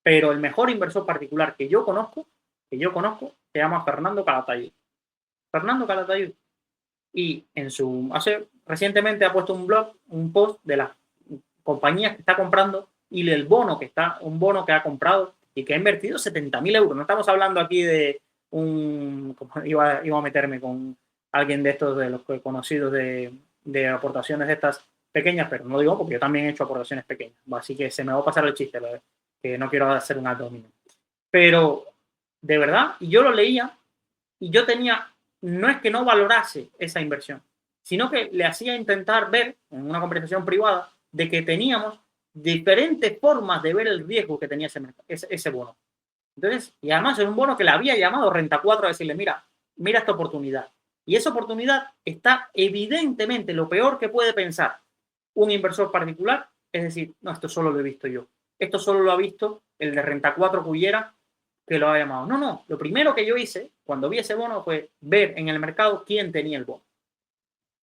pero el mejor inversor particular que yo conozco, se llama Fernando Calatayud. Fernando Calatayud. Y recientemente ha puesto un post de las compañías que está comprando y un bono que ha comprado y que ha invertido 70.000 euros. No estamos hablando aquí de iba a meterme con alguien de estos, de los conocidos de aportaciones estas pequeñas, pero no digo porque yo también he hecho aportaciones pequeñas. Así que se me va a pasar el chiste, que no quiero hacer un alto dominio. Pero, de verdad, y yo lo leía y yo no es que no valorase esa inversión, sino que le hacía intentar ver en una conversación privada de que teníamos diferentes formas de ver el riesgo que tenía ese bono. Entonces, y además era un bono que le había llamado Renta 4 a decirle, mira esta oportunidad. Y esa oportunidad está evidentemente lo peor que puede pensar un inversor particular, es decir, no, esto solo lo he visto yo. Esto solo lo ha visto el de Renta 4 Cullera que lo ha llamado. No, lo primero que yo hice cuando vi ese bono fue ver en el mercado quién tenía el bono.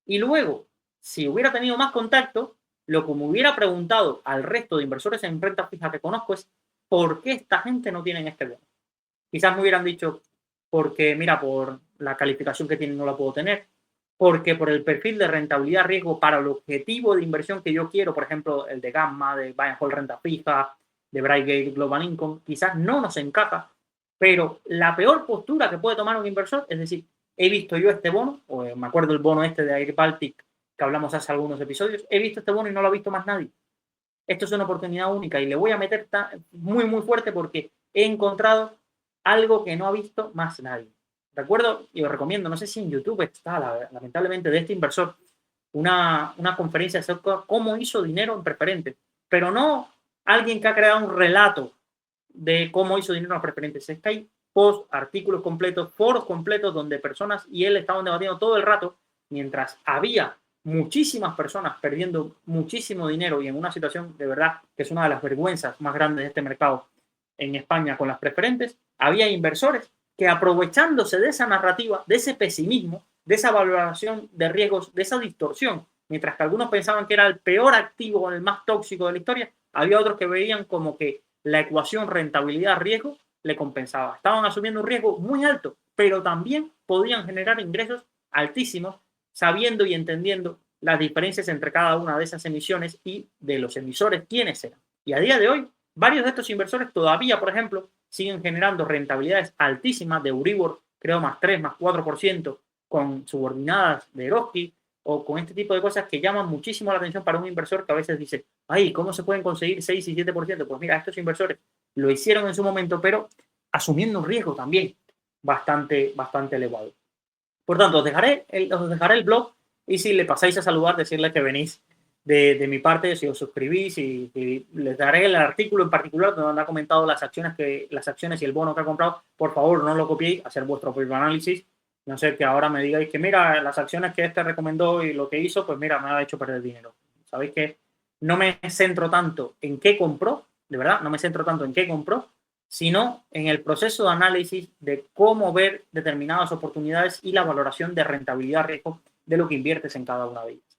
Y luego, si hubiera tenido más contacto, lo que me hubiera preguntado al resto de inversores en renta fija que conozco es ¿por qué esta gente no tiene este bono? Quizás me hubieran dicho porque, mira, por la calificación que tiene no la puedo tener, porque por el perfil de rentabilidad riesgo para el objetivo de inversión que yo quiero, por ejemplo, el de Gamma, de Buy and Hold renta fija, de Brightgate Global Income, quizás no nos encaja, pero la peor postura que puede tomar un inversor es decir, he visto yo este bono, o me acuerdo el bono este de Air Baltic que hablamos hace algunos episodios, he visto este bono y no lo ha visto más nadie. Esto es una oportunidad única y le voy a meter muy, muy fuerte porque he encontrado algo que no ha visto más nadie. Recuerdo, y os recomiendo, no sé si en YouTube está, lamentablemente, de este inversor, una conferencia acerca de cómo hizo dinero en preferentes, pero no alguien que ha creado un relato de cómo hizo dinero en preferentes. Es que hay posts, artículos completos, foros completos donde personas y él estaban debatiendo todo el rato, mientras había muchísimas personas perdiendo muchísimo dinero y en una situación de verdad que es una de las vergüenzas más grandes de este mercado en España con las preferentes, había inversores que aprovechándose de esa narrativa, de ese pesimismo, de esa valoración de riesgos, de esa distorsión, mientras que algunos pensaban que era el peor activo o el más tóxico de la historia, había otros que veían como que la ecuación rentabilidad-riesgo le compensaba. Estaban asumiendo un riesgo muy alto, pero también podían generar ingresos altísimos sabiendo y entendiendo las diferencias entre cada una de esas emisiones y de los emisores quiénes eran. Y a día de hoy, varios de estos inversores todavía, por ejemplo, siguen generando rentabilidades altísimas de Euribor, creo más 3, más 4%, con subordinadas de Eroski o con este tipo de cosas que llaman muchísimo la atención para un inversor que a veces dice, ay, ¿cómo se pueden conseguir 6 y 7%? Pues mira, estos inversores lo hicieron en su momento, pero asumiendo un riesgo también bastante elevado. Por tanto, os dejaré el blog y si le pasáis a saludar, decirles que venís de mi parte, si os suscribís, y les daré el artículo en particular donde ha comentado las acciones y el bono que ha comprado. Por favor, no lo copiéis, hacer vuestro propio análisis. No sé que ahora me digáis que mira, las acciones que este recomendó y lo que hizo, pues mira, me ha hecho perder dinero. Sabéis que no me centro tanto en qué compró, de verdad, no me centro tanto en qué compró, sino en el proceso de análisis de cómo ver determinadas oportunidades y la valoración de rentabilidad-riesgo de lo que inviertes en cada una de ellas.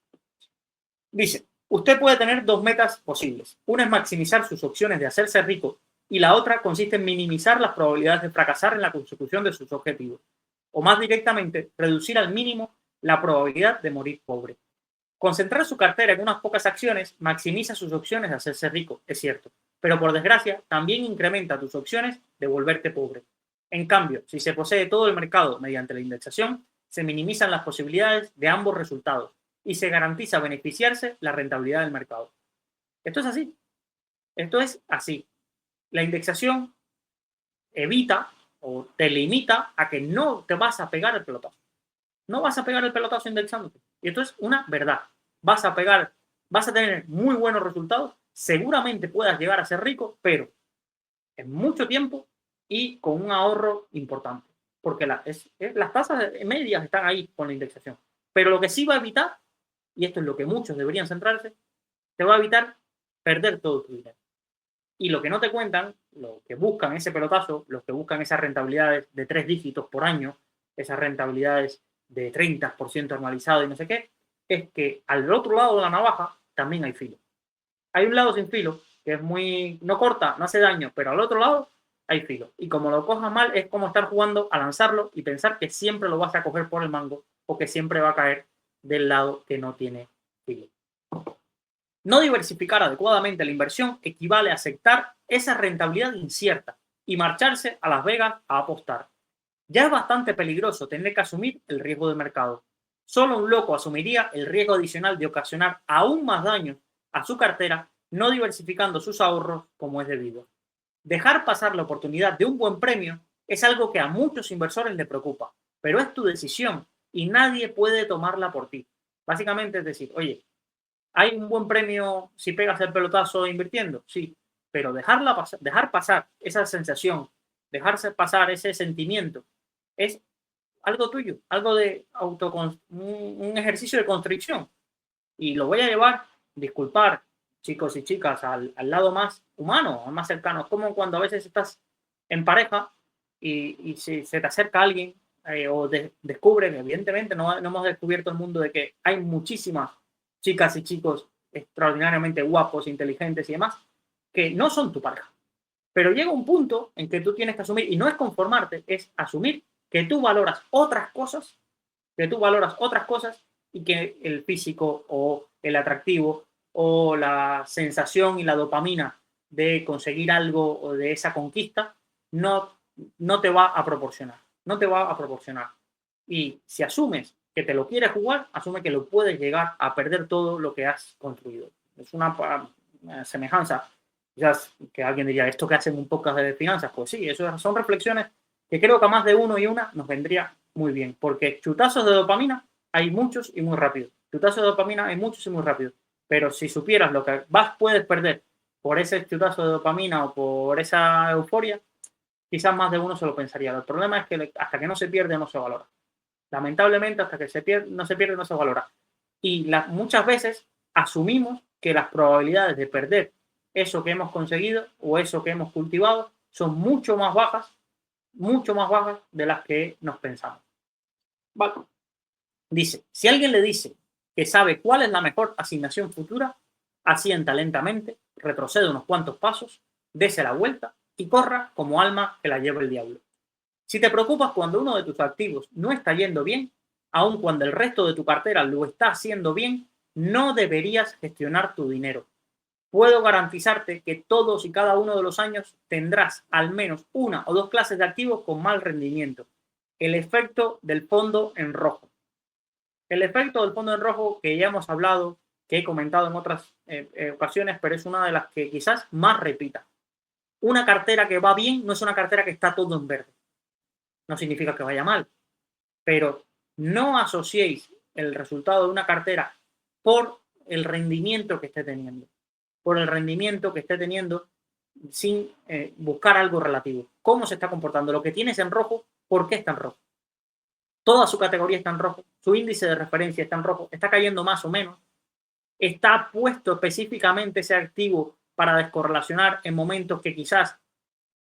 Dice, usted puede tener dos metas posibles. Una es maximizar sus opciones de hacerse rico y la otra consiste en minimizar las probabilidades de fracasar en la consecución de sus objetivos. O más directamente, reducir al mínimo la probabilidad de morir pobre. Concentrar su cartera en unas pocas acciones maximiza sus opciones de hacerse rico, es cierto, pero por desgracia también incrementa tus opciones de volverte pobre. En cambio, si se posee todo el mercado mediante la indexación, se minimizan las posibilidades de ambos resultados y se garantiza beneficiarse la rentabilidad del mercado. Esto es así. Esto es así. La indexación evita o te limita a que no te vas a pegar el pelotazo. No vas a pegar el pelotazo indexándote. Y esto es una verdad. Vas a tener muy buenos resultados, seguramente puedas llegar a ser rico, pero en mucho tiempo y con un ahorro importante. Porque las tasas medias están ahí con la indexación. Pero lo que sí va a evitar, y esto es lo que muchos deberían centrarse, te va a evitar perder todo tu dinero. Y lo que no te cuentan, los que buscan ese pelotazo, los que buscan esas rentabilidades de 3 dígitos por año, esas rentabilidades de 30% anualizado y no sé qué, es que al otro lado de la navaja también hay filo. Hay un lado sin filo, que es no corta, no hace daño, pero al otro lado hay filo. Y como lo cojas mal, es como estar jugando a lanzarlo y pensar que siempre lo vas a coger por el mango o que siempre va a caer del lado que no tiene filo. No diversificar adecuadamente la inversión equivale a aceptar esa rentabilidad incierta y marcharse a Las Vegas a apostar. Ya es bastante peligroso tener que asumir el riesgo de mercado. Solo un loco asumiría el riesgo adicional de ocasionar aún más daño a su cartera no diversificando sus ahorros como es debido. Dejar pasar la oportunidad de un buen premio es algo que a muchos inversores les preocupa, pero es tu decisión y nadie puede tomarla por ti. Básicamente es decir, oye, ¿hay un buen premio si pegas el pelotazo invirtiendo? Sí, pero dejar pasar esa sensación, dejarse pasar ese sentimiento, es algo tuyo, algo de un ejercicio de constricción. Y lo voy a llevar, disculpar, chicos y chicas, al lado más humano, al más cercano. Es como cuando a veces estás en pareja y si se te acerca alguien descubren, evidentemente no hemos descubierto el mundo de que hay muchísimas chicas y chicos extraordinariamente guapos, inteligentes y demás, que no son tu pareja. Pero llega un punto en que tú tienes que asumir, y no es conformarte, es asumir que tú valoras otras cosas, y que el físico o el atractivo o la sensación y la dopamina de conseguir algo o de esa conquista no, no te va a proporcionar. No te va a proporcionar. Y si asumes que te lo quieres jugar, asume que lo puedes llegar a perder todo lo que has construido. Es una semejanza. Quizás que alguien diría, ¿esto que hacen un podcast de finanzas? Pues sí, eso son reflexiones que creo que a más de uno y una nos vendría muy bien, porque chutazos de dopamina hay muchos y muy rápidos. Chutazos de dopamina hay muchos y muy rápidos. Pero si supieras lo que puedes perder por ese chutazo de dopamina o por esa euforia, quizás más de uno se lo pensaría. El problema es que hasta que no se pierde, no se valora. Lamentablemente, hasta que no se pierde, no se valora. Y muchas veces asumimos que las probabilidades de perder eso que hemos conseguido o eso que hemos cultivado son mucho más bajas de las que nos pensamos. Vale. Dice, si alguien le dice que sabe cuál es la mejor asignación futura, asienta lentamente, retrocede unos cuantos pasos, dése la vuelta y corra como alma que la lleva el diablo. Si te preocupas cuando uno de tus activos no está yendo bien, aun cuando el resto de tu cartera lo está haciendo bien, no deberías gestionar tu dinero. Puedo garantizarte que todos y cada uno de los años tendrás al menos una o dos clases de activos con mal rendimiento. El efecto del fondo en rojo. El efecto del fondo en rojo que ya hemos hablado, que he comentado en otras ocasiones, pero es una de las que quizás más repita. Una cartera que va bien no es una cartera que está todo en verde. No significa que vaya mal, pero no asociéis el resultado de una cartera por el rendimiento que esté teniendo. Por el rendimiento que esté teniendo sin buscar algo relativo. ¿Cómo se está comportando? Lo que tienes en rojo, ¿por qué está en rojo? Toda su categoría está en rojo, su índice de referencia está en rojo, está cayendo más o menos, está puesto específicamente ese activo para descorrelacionar en momentos que quizás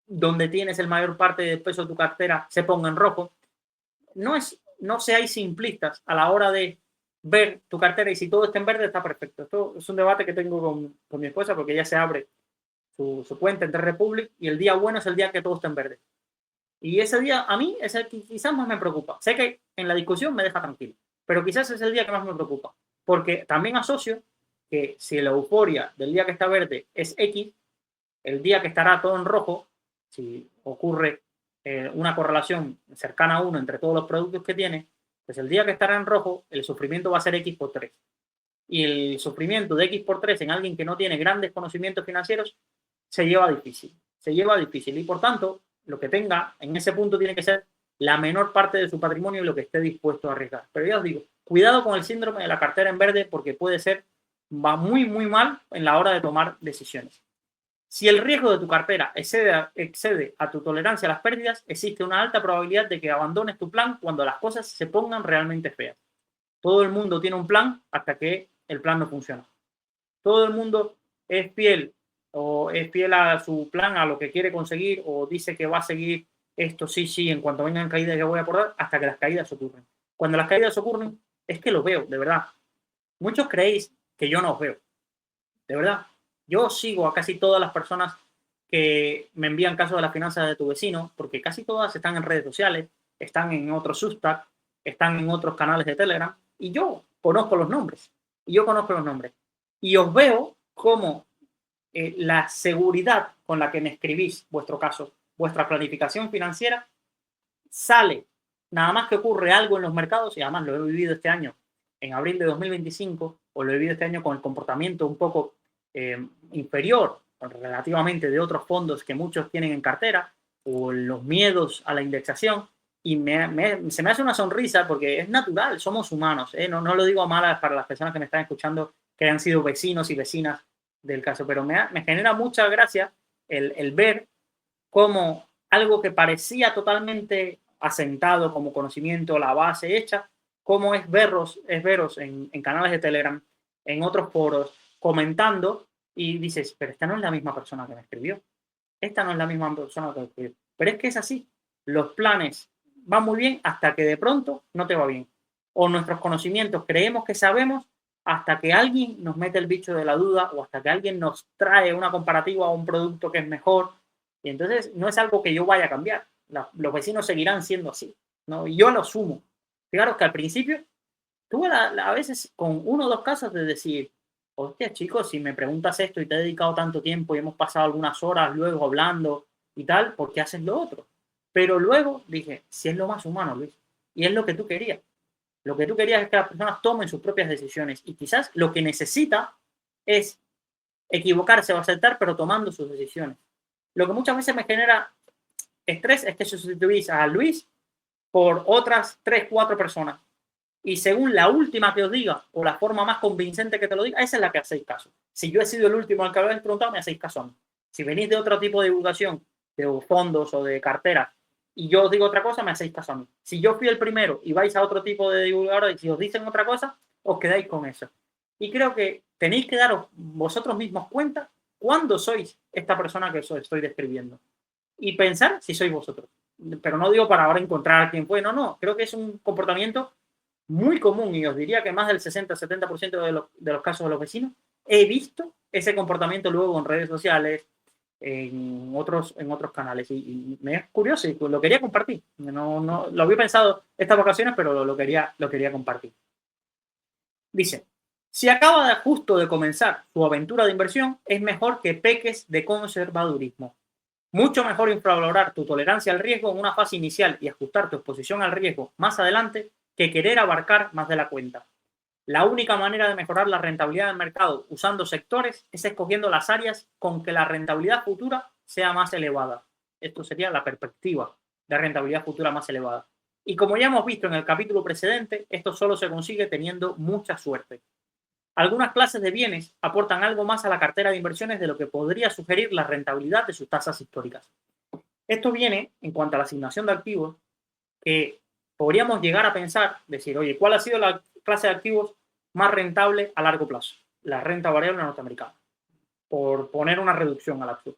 donde tienes el mayor parte del peso de tu cartera se ponga en rojo. No seáis simplistas a la hora de ver tu cartera y si todo está en verde está perfecto. Esto es un debate que tengo con mi esposa porque ella se abre su cuenta en Republic y el día bueno es el día que todo está en verde. Y ese día a mí es el que quizás más me preocupa. Sé que en la discusión me deja tranquilo, pero quizás es el día que más me preocupa. Porque también asocio que si la euforia del día que está verde es X, el día que estará todo en rojo, si ocurre una correlación cercana a 1 entre todos los productos que tiene, pues el día que estará en rojo, el sufrimiento va a ser X por 3. Y el sufrimiento de X por 3 en alguien que no tiene grandes conocimientos financieros se lleva difícil. Se lleva difícil y por tanto, lo que tenga en ese punto tiene que ser la menor parte de su patrimonio y lo que esté dispuesto a arriesgar. Pero ya os digo, cuidado con el síndrome de la cartera en verde porque puede ser, va muy, muy mal en la hora de tomar decisiones. Si el riesgo de tu cartera excede a tu tolerancia a las pérdidas, existe una alta probabilidad de que abandones tu plan cuando las cosas se pongan realmente feas. Todo el mundo tiene un plan hasta que el plan no funciona. Todo el mundo es fiel a su plan, a lo que quiere conseguir o dice que va a seguir esto sí, en cuanto vengan caídas ya voy a acordar hasta que las caídas ocurren. Cuando las caídas ocurren es que lo veo, de verdad. Muchos creéis que yo no os veo, de verdad. Yo sigo a casi todas las personas que me envían casos de las finanzas de tu vecino, porque casi todas están en redes sociales, están en otros Substack, están en otros canales de Telegram, y yo conozco los nombres. Y os veo como la seguridad con la que me escribís vuestro caso, vuestra planificación financiera, sale nada más que ocurre algo en los mercados, y además lo he vivido este año, en abril de 2025, o lo he vivido este año con el comportamiento un poco inferior relativamente de otros fondos que muchos tienen en cartera, o los miedos a la indexación, y se me hace una sonrisa porque es natural, somos humanos, no lo digo a malas para las personas que me están escuchando que han sido vecinos y vecinas del caso, pero me genera mucha gracia el ver cómo algo que parecía totalmente asentado como conocimiento, la base hecha, cómo es veros en canales de Telegram, en otros foros, comentando y dices, pero esta no es la misma persona que me escribió, esta no es la misma persona que me escribió. Pero es que es así, los planes van muy bien hasta que de pronto no te va bien. O nuestros conocimientos creemos que sabemos hasta que alguien nos mete el bicho de la duda o hasta que alguien nos trae una comparativa a un producto que es mejor. Y entonces no es algo que yo vaya a cambiar. Los vecinos seguirán siendo así, ¿no? Y yo lo asumo. Fijaros que al principio tuve a veces con 1 o 2 casos de decir, hostia, chicos, si me preguntas esto y te he dedicado tanto tiempo y hemos pasado algunas horas luego hablando y tal, ¿por qué haces lo otro? Pero luego dije, si es lo más humano, Luis, y es lo que tú querías. Lo que tú querías es que las personas tomen sus propias decisiones y quizás lo que necesita es equivocarse o aceptar, pero tomando sus decisiones. Lo que muchas veces me genera estrés es que sustituís a Luis por otras 3, 4 personas. Y según la última que os diga o la forma más convincente que te lo diga, esa es la que hacéis caso. Si yo he sido el último al que habéis preguntado, me hacéis caso a mí. Si venís de otro tipo de divulgación, de fondos o de carteras, y yo os digo otra cosa, me hacéis caso a mí. Si yo fui el primero y vais a otro tipo de divulgadores y si os dicen otra cosa, os quedáis con eso. Y creo que tenéis que daros vosotros mismos cuenta cuándo sois esta persona que os estoy describiendo. Y pensar si sois vosotros. Pero no digo para ahora encontrar a quién fue, no. Creo que es un comportamiento muy común y os diría que más del 60-70% de los casos de los vecinos he visto ese comportamiento luego en redes sociales, en otros canales y me es curioso y lo quería compartir. No lo había pensado estas vacaciones, pero lo quería compartir. Dice, si acaba de justo de comenzar tu aventura de inversión, es mejor que peques de conservadurismo. Mucho mejor infravalorar tu tolerancia al riesgo en una fase inicial y ajustar tu exposición al riesgo más adelante que querer abarcar más de la cuenta. La única manera de mejorar la rentabilidad del mercado usando sectores es escogiendo las áreas con que la rentabilidad futura sea más elevada. Esto sería la perspectiva de rentabilidad futura más elevada. Y como ya hemos visto en el capítulo precedente, esto solo se consigue teniendo mucha suerte. Algunas clases de bienes aportan algo más a la cartera de inversiones de lo que podría sugerir la rentabilidad de sus tasas históricas. Esto viene en cuanto a la asignación de activos, que podríamos llegar a pensar, decir, oye, ¿cuál ha sido la clase de activos más rentable a largo plazo? La renta variable norteamericana, por poner una reducción al activo.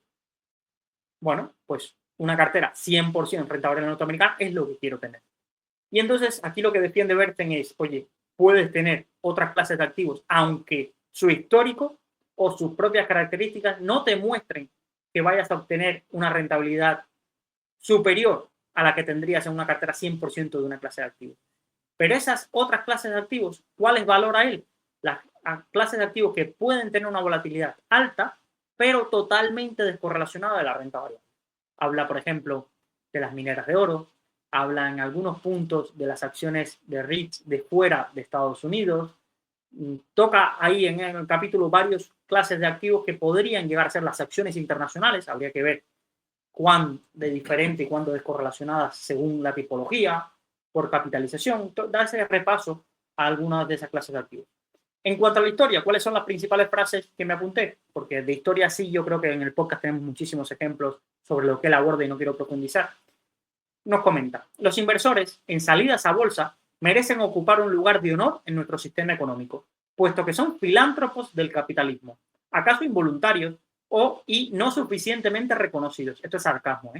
Bueno, pues una cartera 100% renta variable norteamericana es lo que quiero tener. Y entonces aquí lo que defiende Berten es, oye, puedes tener otras clases de activos, aunque su histórico o sus propias características no te muestren que vayas a obtener una rentabilidad superior a la que tendrías en una cartera 100% de una clase de activos. Pero esas otras clases de activos, ¿cuáles valora él? Las clases de activos que pueden tener una volatilidad alta, pero totalmente descorrelacionada de la renta variable. Habla, por ejemplo, de las mineras de oro, habla en algunos puntos de las acciones de REITs de fuera de Estados Unidos, toca ahí en el capítulo varias clases de activos que podrían llegar a ser las acciones internacionales, habría que ver cuán de diferente y cuánto descorrelacionadas según la tipología, por capitalización, da ese repaso a algunas de esas clases de activos. En cuanto a la historia, ¿cuáles son las principales frases que me apunté? Porque de historia sí, yo creo que en el podcast tenemos muchísimos ejemplos sobre lo que él aborda y no quiero profundizar. Nos comenta, los inversores en salidas a bolsa merecen ocupar un lugar de honor en nuestro sistema económico, puesto que son filántropos del capitalismo, acaso involuntarios y no suficientemente reconocidos, esto es sarcasmo,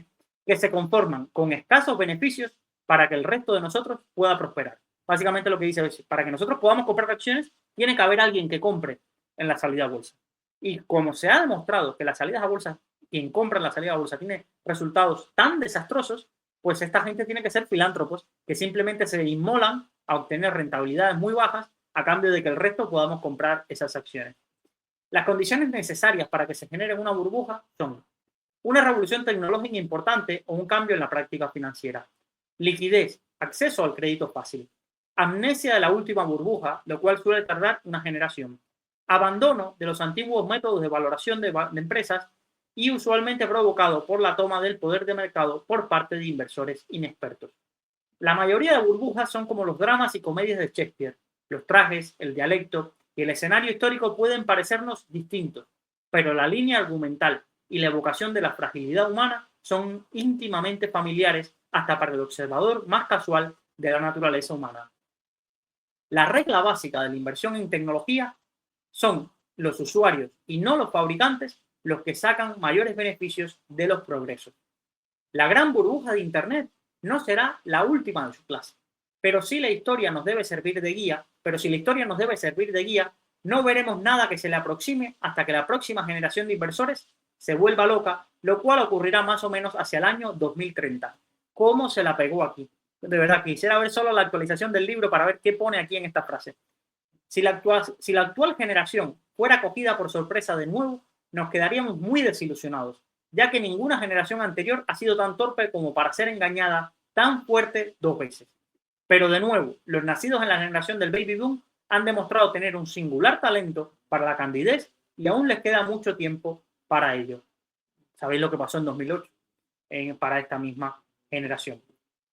que se conforman con escasos beneficios para que el resto de nosotros pueda prosperar. Básicamente lo que dice es, para que nosotros podamos comprar acciones, tiene que haber alguien que compre en la salida a bolsa. Y como se ha demostrado que las salidas a bolsa, quien compra en la salida a bolsa tiene resultados tan desastrosos, pues esta gente tiene que ser filántropos que simplemente se inmolan a obtener rentabilidades muy bajas a cambio de que el resto podamos comprar esas acciones. Las condiciones necesarias para que se genere una burbuja son una revolución tecnológica importante o un cambio en la práctica financiera, liquidez, acceso al crédito fácil, amnesia de la última burbuja, lo cual suele tardar una generación, abandono de los antiguos métodos de valoración de empresas y usualmente provocado por la toma del poder de mercado por parte de inversores inexpertos. La mayoría de burbujas son como los dramas y comedias de Shakespeare. Los trajes, el dialecto y el escenario histórico pueden parecernos distintos, pero la línea argumental y la evocación de la fragilidad humana son íntimamente familiares hasta para el observador más casual de la naturaleza humana. La regla básica de la inversión en tecnología son los usuarios y no los fabricantes los que sacan mayores beneficios de los progresos. La gran burbuja de Internet no será la última de su clase, pero sí la historia nos debe servir de guía, no veremos nada que se le aproxime hasta que la próxima generación de inversores se vuelva loca, lo cual ocurrirá más o menos hacia el año 2030. ¿Cómo se la pegó aquí? De verdad, quisiera ver solo la actualización del libro para ver qué pone aquí en esta frase. Si la actual generación fuera cogida por sorpresa de nuevo, nos quedaríamos muy desilusionados, ya que ninguna generación anterior ha sido tan torpe como para ser engañada tan fuerte dos veces. Pero de nuevo, los nacidos en la generación del baby boom han demostrado tener un singular talento para la candidez y aún les queda mucho tiempo para ello. ¿Sabéis lo que pasó en 2008 para esta misma generación?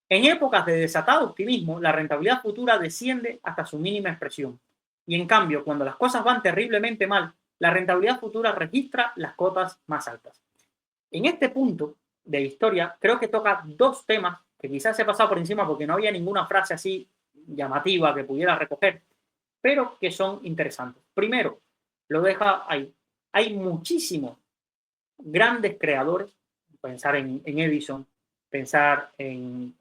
En épocas de desatado optimismo, la rentabilidad futura desciende hasta su mínima expresión. Y en cambio, cuando las cosas van terriblemente mal, la rentabilidad futura registra las cotas más altas. En este punto de la historia, creo que toca dos temas que quizás se he pasado por encima porque no había ninguna frase así llamativa que pudiera recoger, pero que son interesantes. Primero, lo deja ahí. Hay muchísimos grandes creadores, pensar en Edison, pensar en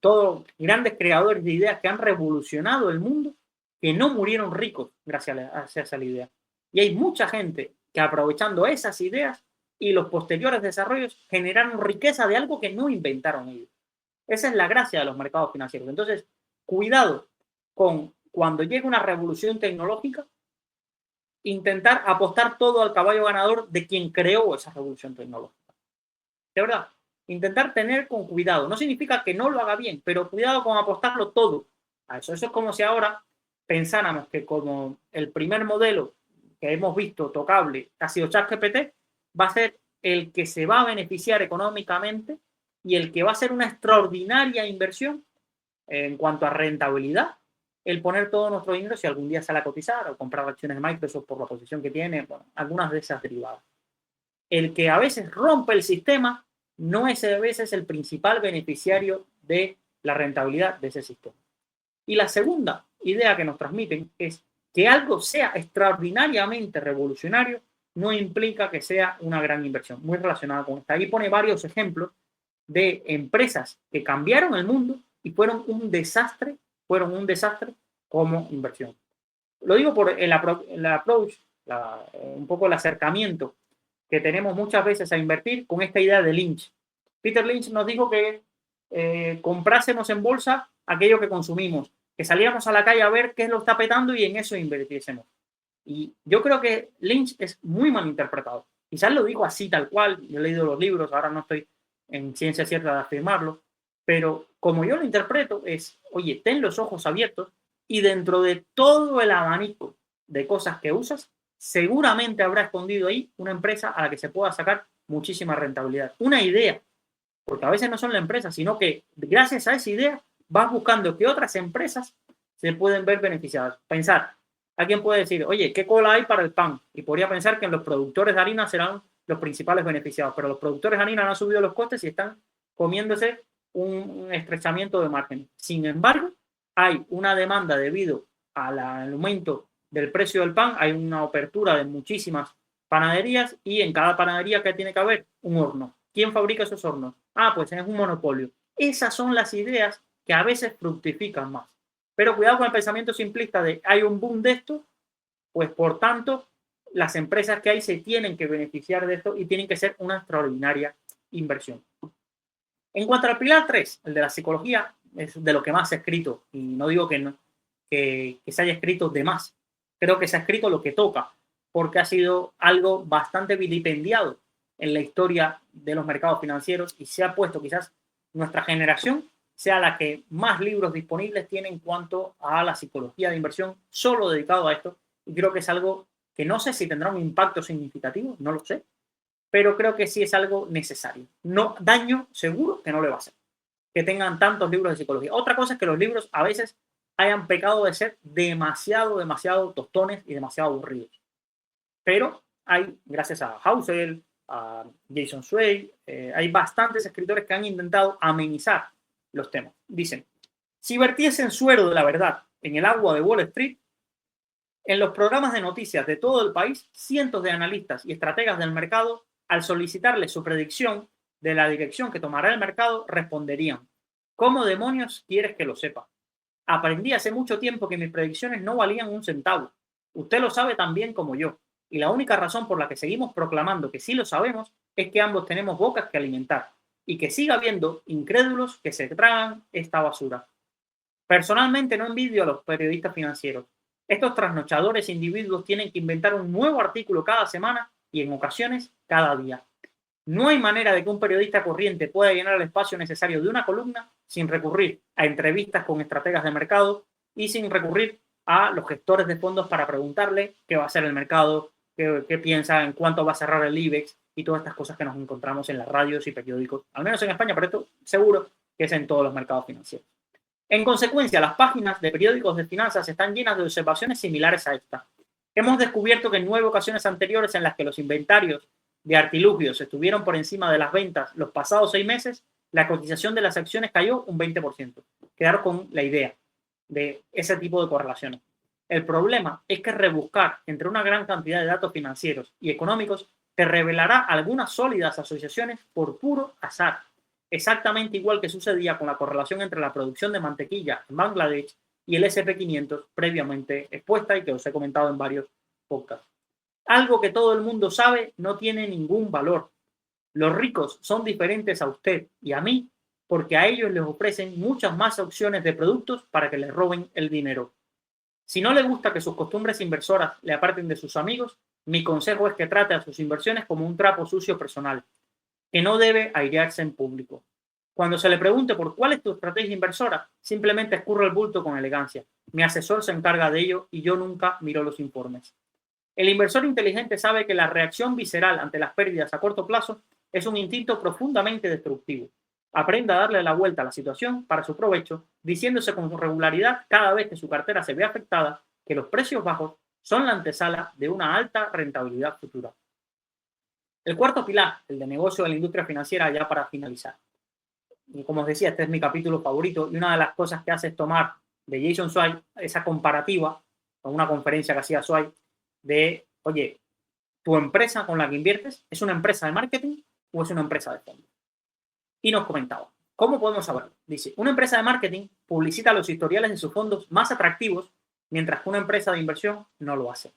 todos grandes creadores de ideas que han revolucionado el mundo, que no murieron ricos gracias a esa idea. Y hay mucha gente que aprovechando esas ideas y los posteriores desarrollos generaron riqueza de algo que no inventaron ellos. Esa es la gracia de los mercados financieros. Entonces, cuidado con cuando llegue una revolución tecnológica, intentar apostar todo al caballo ganador de quien creó esa revolución tecnológica. De verdad, intentar tener con cuidado. No significa que no lo haga bien, pero cuidado con apostarlo todo a eso. Eso es como si ahora pensáramos que como el primer modelo que hemos visto tocable ha sido ChatGPT, va a ser el que se va a beneficiar económicamente y el que va a ser una extraordinaria inversión en cuanto a rentabilidad el poner todo nuestro dinero si algún día sale a cotizar o comprar acciones de Microsoft por la posición que tiene, bueno, algunas de esas derivadas. El que a veces rompe el sistema no es a veces el principal beneficiario de la rentabilidad de ese sistema. Y la segunda idea que nos transmiten es que algo sea extraordinariamente revolucionario no implica que sea una gran inversión, muy relacionada con esta. Ahí pone varios ejemplos de empresas que cambiaron el mundo y fueron un desastre como inversión. Lo digo por el approach, un poco el acercamiento que tenemos muchas veces a invertir con esta idea de Lynch. Peter Lynch nos dijo que comprásemos en bolsa aquello que consumimos, que saliéramos a la calle a ver qué lo está petando y en eso invirtiésemos. Y yo creo que Lynch es muy mal interpretado. Quizás lo digo así tal cual, yo he leído los libros, ahora no estoy en ciencia cierta de afirmarlo, pero como yo lo interpreto es, oye, ten los ojos abiertos y dentro de todo el abanico de cosas que usas, seguramente habrá escondido ahí una empresa a la que se pueda sacar muchísima rentabilidad. Una idea, porque a veces no son la empresa, sino que gracias a esa idea vas buscando que otras empresas se pueden ver beneficiadas. Pensar, alguien puede decir, oye, ¿qué cola hay para el pan? Y podría pensar que los productores de harina serán los principales beneficiados, pero los productores de harina no han subido los costes y están comiéndose un estrechamiento de margen. Sin embargo, hay una demanda debido al aumento del precio del pan, hay una apertura de muchísimas panaderías y en cada panadería que tiene que haber un horno. ¿Quién fabrica esos hornos? Ah, pues es un monopolio. Esas son las ideas que a veces fructifican más. Pero cuidado con el pensamiento simplista de hay un boom de esto, pues por tanto las empresas que hay se tienen que beneficiar de esto y tienen que ser una extraordinaria inversión. En cuanto al pilar 3, el de la psicología, es de lo que más se ha escrito, y no digo que, no, que se haya escrito de más, creo que se ha escrito lo que toca, porque ha sido algo bastante vilipendiado en la historia de los mercados financieros y se ha puesto quizás nuestra generación sea la que más libros disponibles tiene en cuanto a la psicología de inversión, solo dedicado a esto, y creo que es algo que no sé si tendrá un impacto significativo, no lo sé, pero creo que sí es algo necesario. No, daño seguro que no le va a hacer, que tengan tantos libros de psicología. Otra cosa es que los libros a veces hayan pecado de ser demasiado tostones y demasiado aburridos. Pero hay, gracias a Housel, a Jason Zweig, hay bastantes escritores que han intentado amenizar los temas. Dicen, si vertiesen suero de la verdad en el agua de Wall Street, en los programas de noticias de todo el país, cientos de analistas y estrategas del mercado, al solicitarle su predicción de la dirección que tomará el mercado, responderían, ¿cómo demonios quieres que lo sepa? Aprendí hace mucho tiempo que mis predicciones no valían un centavo. Usted lo sabe tan bien como yo. Y la única razón por la que seguimos proclamando que sí lo sabemos es que ambos tenemos bocas que alimentar y que siga habiendo incrédulos que se tragan esta basura. Personalmente no envidio a los periodistas financieros. Estos trasnochadores individuos tienen que inventar un nuevo artículo cada semana y en ocasiones cada día. No hay manera de que un periodista corriente pueda llenar el espacio necesario de una columna sin recurrir a entrevistas con estrategas de mercado y sin recurrir a los gestores de fondos para preguntarle qué va a hacer el mercado, qué piensa, en cuánto va a cerrar el IBEX y todas estas cosas que nos encontramos en las radios y periódicos, al menos en España, pero esto seguro que es en todos los mercados financieros. En consecuencia, las páginas de periódicos de finanzas están llenas de observaciones similares a esta. Hemos descubierto que en 9 ocasiones anteriores en las que los inventarios de artilugios estuvieron por encima de las ventas los pasados 6 meses, la cotización de las acciones cayó un 20%. Quedaron con la idea de ese tipo de correlaciones. El problema es que rebuscar entre una gran cantidad de datos financieros y económicos te revelará algunas sólidas asociaciones por puro azar. Exactamente igual que sucedía con la correlación entre la producción de mantequilla en Bangladesh y el SP500 previamente expuesta y que os he comentado en varios podcasts. Algo que todo el mundo sabe no tiene ningún valor. Los ricos son diferentes a usted y a mí porque a ellos les ofrecen muchas más opciones de productos para que les roben el dinero. Si no le gusta que sus costumbres inversoras le aparten de sus amigos, mi consejo es que trate a sus inversiones como un trapo sucio personal, que no debe airearse en público. Cuando se le pregunte por cuál es tu estrategia inversora, simplemente escurra el bulto con elegancia. Mi asesor se encarga de ello y yo nunca miro los informes. El inversor inteligente sabe que la reacción visceral ante las pérdidas a corto plazo es un instinto profundamente destructivo. Aprenda a darle la vuelta a la situación para su provecho, diciéndose con regularidad cada vez que su cartera se ve afectada que los precios bajos son la antesala de una alta rentabilidad futura. El cuarto pilar, el de negocio de la industria financiera, ya para finalizar. Y como os decía, este es mi capítulo favorito y una de las cosas que hace es tomar de Jason Zweig esa comparativa con una conferencia que hacía Zweig de, oye, ¿tu empresa con la que inviertes es una empresa de marketing o es una empresa de fondos? Y nos comentaba, ¿cómo podemos saberlo? Dice, una empresa de marketing publicita los historiales de sus fondos más atractivos, mientras que una empresa de inversión no lo hace.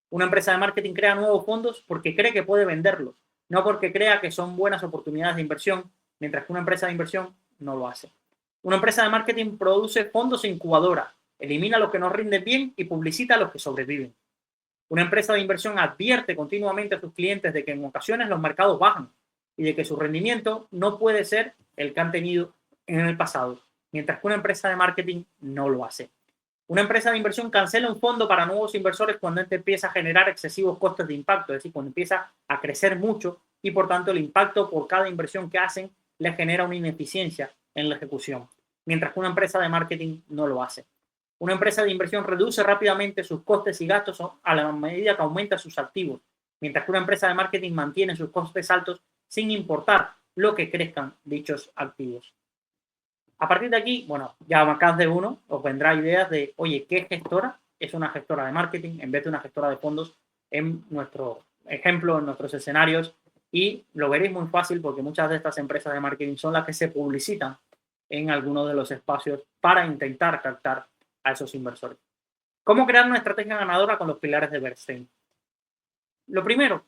Una empresa de marketing crea nuevos fondos porque cree que puede venderlos, no porque crea que son buenas oportunidades de inversión, mientras que una empresa de inversión no lo hace. Una empresa de marketing produce fondos incubadora, elimina los que no rinden bien y publicita los que sobreviven. Una empresa de inversión advierte continuamente a sus clientes de que en ocasiones los mercados bajan y de que su rendimiento no puede ser el que han tenido en el pasado, mientras que una empresa de marketing no lo hace. Una empresa de inversión cancela un fondo para nuevos inversores cuando este empieza a generar excesivos costes de impacto, es decir, cuando empieza a crecer mucho y por tanto el impacto por cada inversión que hacen les genera una ineficiencia en la ejecución, mientras que una empresa de marketing no lo hace. Una empresa de inversión reduce rápidamente sus costes y gastos a la medida que aumenta sus activos, mientras que una empresa de marketing mantiene sus costes altos sin importar lo que crezcan dichos activos. A partir de aquí, bueno, ya más de uno os vendrá ideas de, oye, ¿qué gestora es una gestora de marketing en vez de una gestora de fondos en nuestro ejemplo, en nuestros escenarios? Y lo veréis muy fácil porque muchas de estas empresas de marketing son las que se publicitan en algunos de los espacios para intentar captar a esos inversores. ¿Cómo crear una estrategia ganadora con los pilares de Bernstein? Lo primero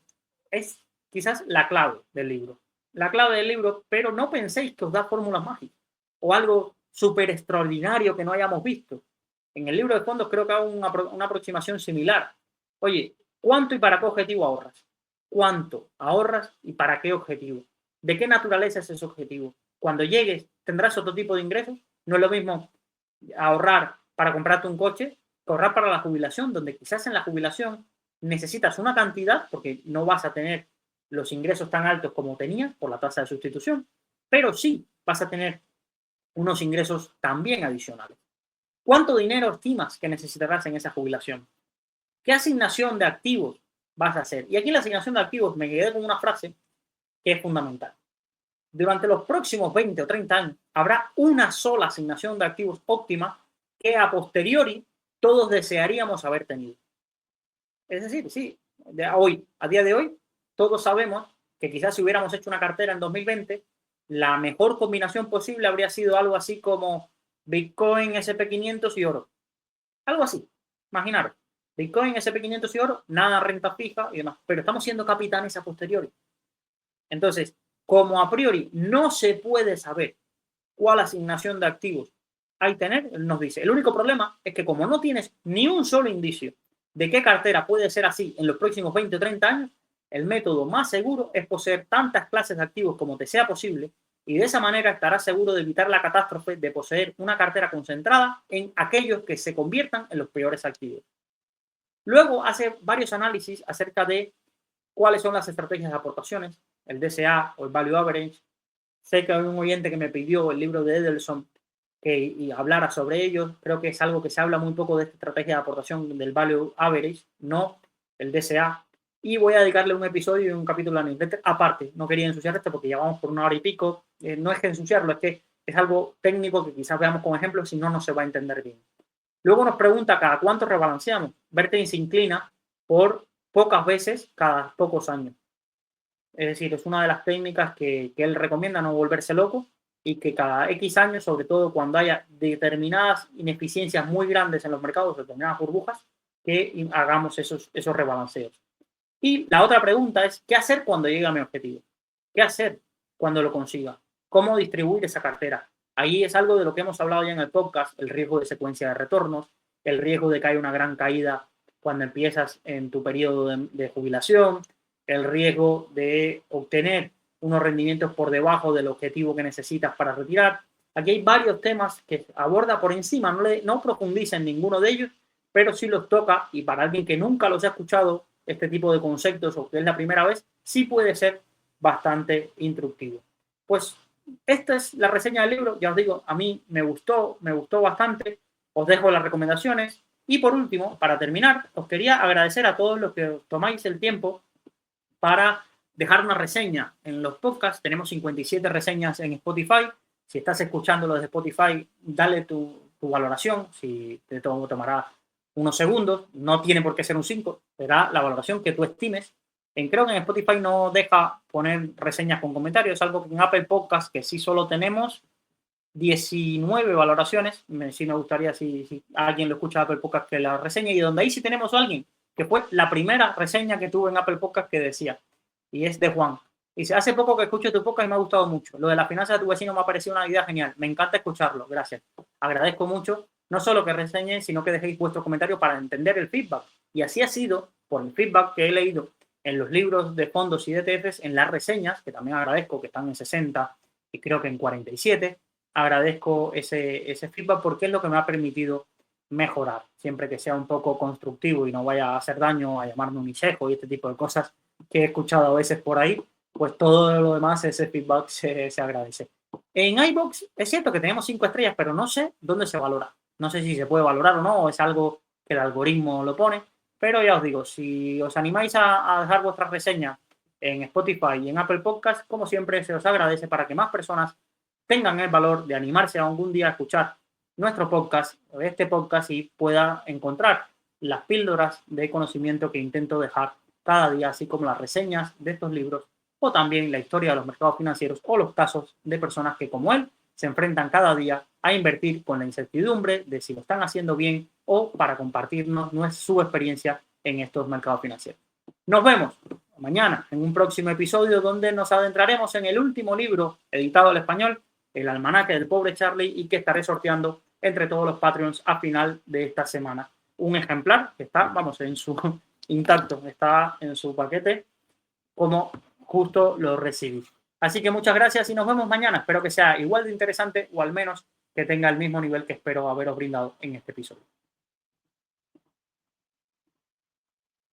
es quizás la clave del libro. La clave del libro, pero no penséis que os da fórmulas mágicas o algo súper extraordinario que no hayamos visto. En el libro de fondos creo que hago una aproximación similar. Oye, ¿cuánto y para qué objetivo ahorras? ¿Cuánto ahorras y para qué objetivo? ¿De qué naturaleza es ese objetivo? Cuando llegues, ¿tendrás otro tipo de ingresos? No es lo mismo ahorrar para comprarte un coche que ahorrar para la jubilación, donde quizás en la jubilación necesitas una cantidad, porque no vas a tener los ingresos tan altos como tenías por la tasa de sustitución, pero sí vas a tener unos ingresos también adicionales. ¿Cuánto dinero estimas que necesitarás en esa jubilación? ¿Qué asignación de activos vas a hacer? Y aquí en la asignación de activos me quedé con una frase que es fundamental. Durante los próximos 20 o 30 años habrá una sola asignación de activos óptima que a posteriori todos desearíamos haber tenido. Es decir, sí, a día de hoy, todos sabemos que quizás si hubiéramos hecho una cartera en 2020, la mejor combinación posible habría sido algo así como Bitcoin, SP500 y oro. Algo así, imaginaros. Bitcoin, SP500 y oro, nada renta fija y demás, pero estamos siendo capitanes a posteriori. Entonces, como a priori no se puede saber cuál asignación de activos hay que tener, él nos dice, el único problema es que como no tienes ni un solo indicio de qué cartera puede ser así en los próximos 20 o 30 años, el método más seguro es poseer tantas clases de activos como te sea posible y de esa manera estarás seguro de evitar la catástrofe de poseer una cartera concentrada en aquellos que se conviertan en los peores activos. Luego hace varios análisis acerca de cuáles son las estrategias de aportaciones, el DCA o el Value Average. Sé que hay un oyente que me pidió el libro de Edelson que hablara sobre ellos. Creo que es algo que se habla muy poco de esta estrategia de aportación del Value Average, no el DCA. Y voy a dedicarle un episodio y un capítulo a newsletter aparte. No quería ensuciar esto porque ya vamos por 1 hora y pico. No es que ensuciarlo, es que es algo técnico que quizás veamos con ejemplos, si no, no se va a entender bien. Luego nos pregunta cada cuánto rebalanceamos. Bernstein se inclina por pocas veces cada pocos años. Es decir, es una de las técnicas que él recomienda, no volverse loco, y que cada X años, sobre todo cuando haya determinadas ineficiencias muy grandes en los mercados, determinadas burbujas, que hagamos esos rebalanceos. Y la otra pregunta es, ¿qué hacer cuando llegue a mi objetivo? ¿Qué hacer cuando lo consiga? ¿Cómo distribuir esa cartera? Ahí es algo de lo que hemos hablado ya en el podcast, el riesgo de secuencia de retornos, el riesgo de que haya una gran caída cuando empiezas en tu periodo de jubilación, el riesgo de obtener unos rendimientos por debajo del objetivo que necesitas para retirar. Aquí hay varios temas que aborda por encima, no profundiza en ninguno de ellos, pero sí los toca y para alguien que nunca los ha escuchado este tipo de conceptos o que es la primera vez, sí puede ser bastante instructivo. Pues esta es la reseña del libro. Ya os digo, a mí me gustó bastante. Os dejo las recomendaciones. Y por último, para terminar, os quería agradecer a todos los que os tomáis el tiempo para dejar una reseña en los podcasts. Tenemos 57 reseñas en Spotify. Si estás escuchándolo desde Spotify, dale tu valoración. Si te tomará unos segundos, no tiene por qué ser un 5, será la valoración que tú estimes. Creo que en Spotify no deja poner reseñas con comentarios, es algo que en Apple Podcast, que sí solo tenemos 19 valoraciones. Sí me gustaría, si alguien lo escucha de Apple Podcast, que la reseñe, y donde ahí sí tenemos a alguien, que fue la primera reseña que tuve en Apple Podcast, que decía, y es de Juan. Dice, hace poco que escucho tu podcast y me ha gustado mucho. Lo de la finanza de tu vecino me ha parecido una idea genial. Me encanta escucharlo. Gracias. Agradezco mucho, no solo que reseñéis, sino que dejéis vuestro comentario para entender el feedback. Y así ha sido por el feedback que he leído en los libros de fondos y ETFs, en las reseñas, que también agradezco, que están en 60 y creo que en 47. Agradezco ese feedback porque es lo que me ha permitido mejorar, siempre que sea un poco constructivo y no vaya a hacer daño, a llamarme un hisejo y este tipo de cosas que he escuchado a veces por ahí. Pues todo lo demás, ese feedback se agradece. En iVoox es cierto que tenemos 5 estrellas, pero no sé dónde se valora. No sé si se puede valorar o no, o es algo que el algoritmo lo pone. Pero ya os digo, si os animáis a dejar vuestras reseñas en Spotify y en Apple Podcast, como siempre, se os agradece para que más personas tengan el valor de animarse a algún día a escuchar nuestro podcast, este podcast, y pueda encontrar las píldoras de conocimiento que intento dejar cada día, así como las reseñas de estos libros, o también la historia de los mercados financieros o los casos de personas que, como él, se enfrentan cada día a invertir con la incertidumbre de si lo están haciendo bien, o para compartirnos su experiencia en estos mercados financieros. Nos vemos mañana en un próximo episodio donde nos adentraremos en el último libro editado al español, El almanaque del pobre Charlie, y que estaré sorteando entre todos los Patreons a final de esta semana. Un ejemplar que está, vamos, en su intacto, está en su paquete como justo lo recibí. Así que muchas gracias y nos vemos mañana. Espero que sea igual de interesante, o al menos que tenga el mismo nivel que espero haberos brindado en este episodio.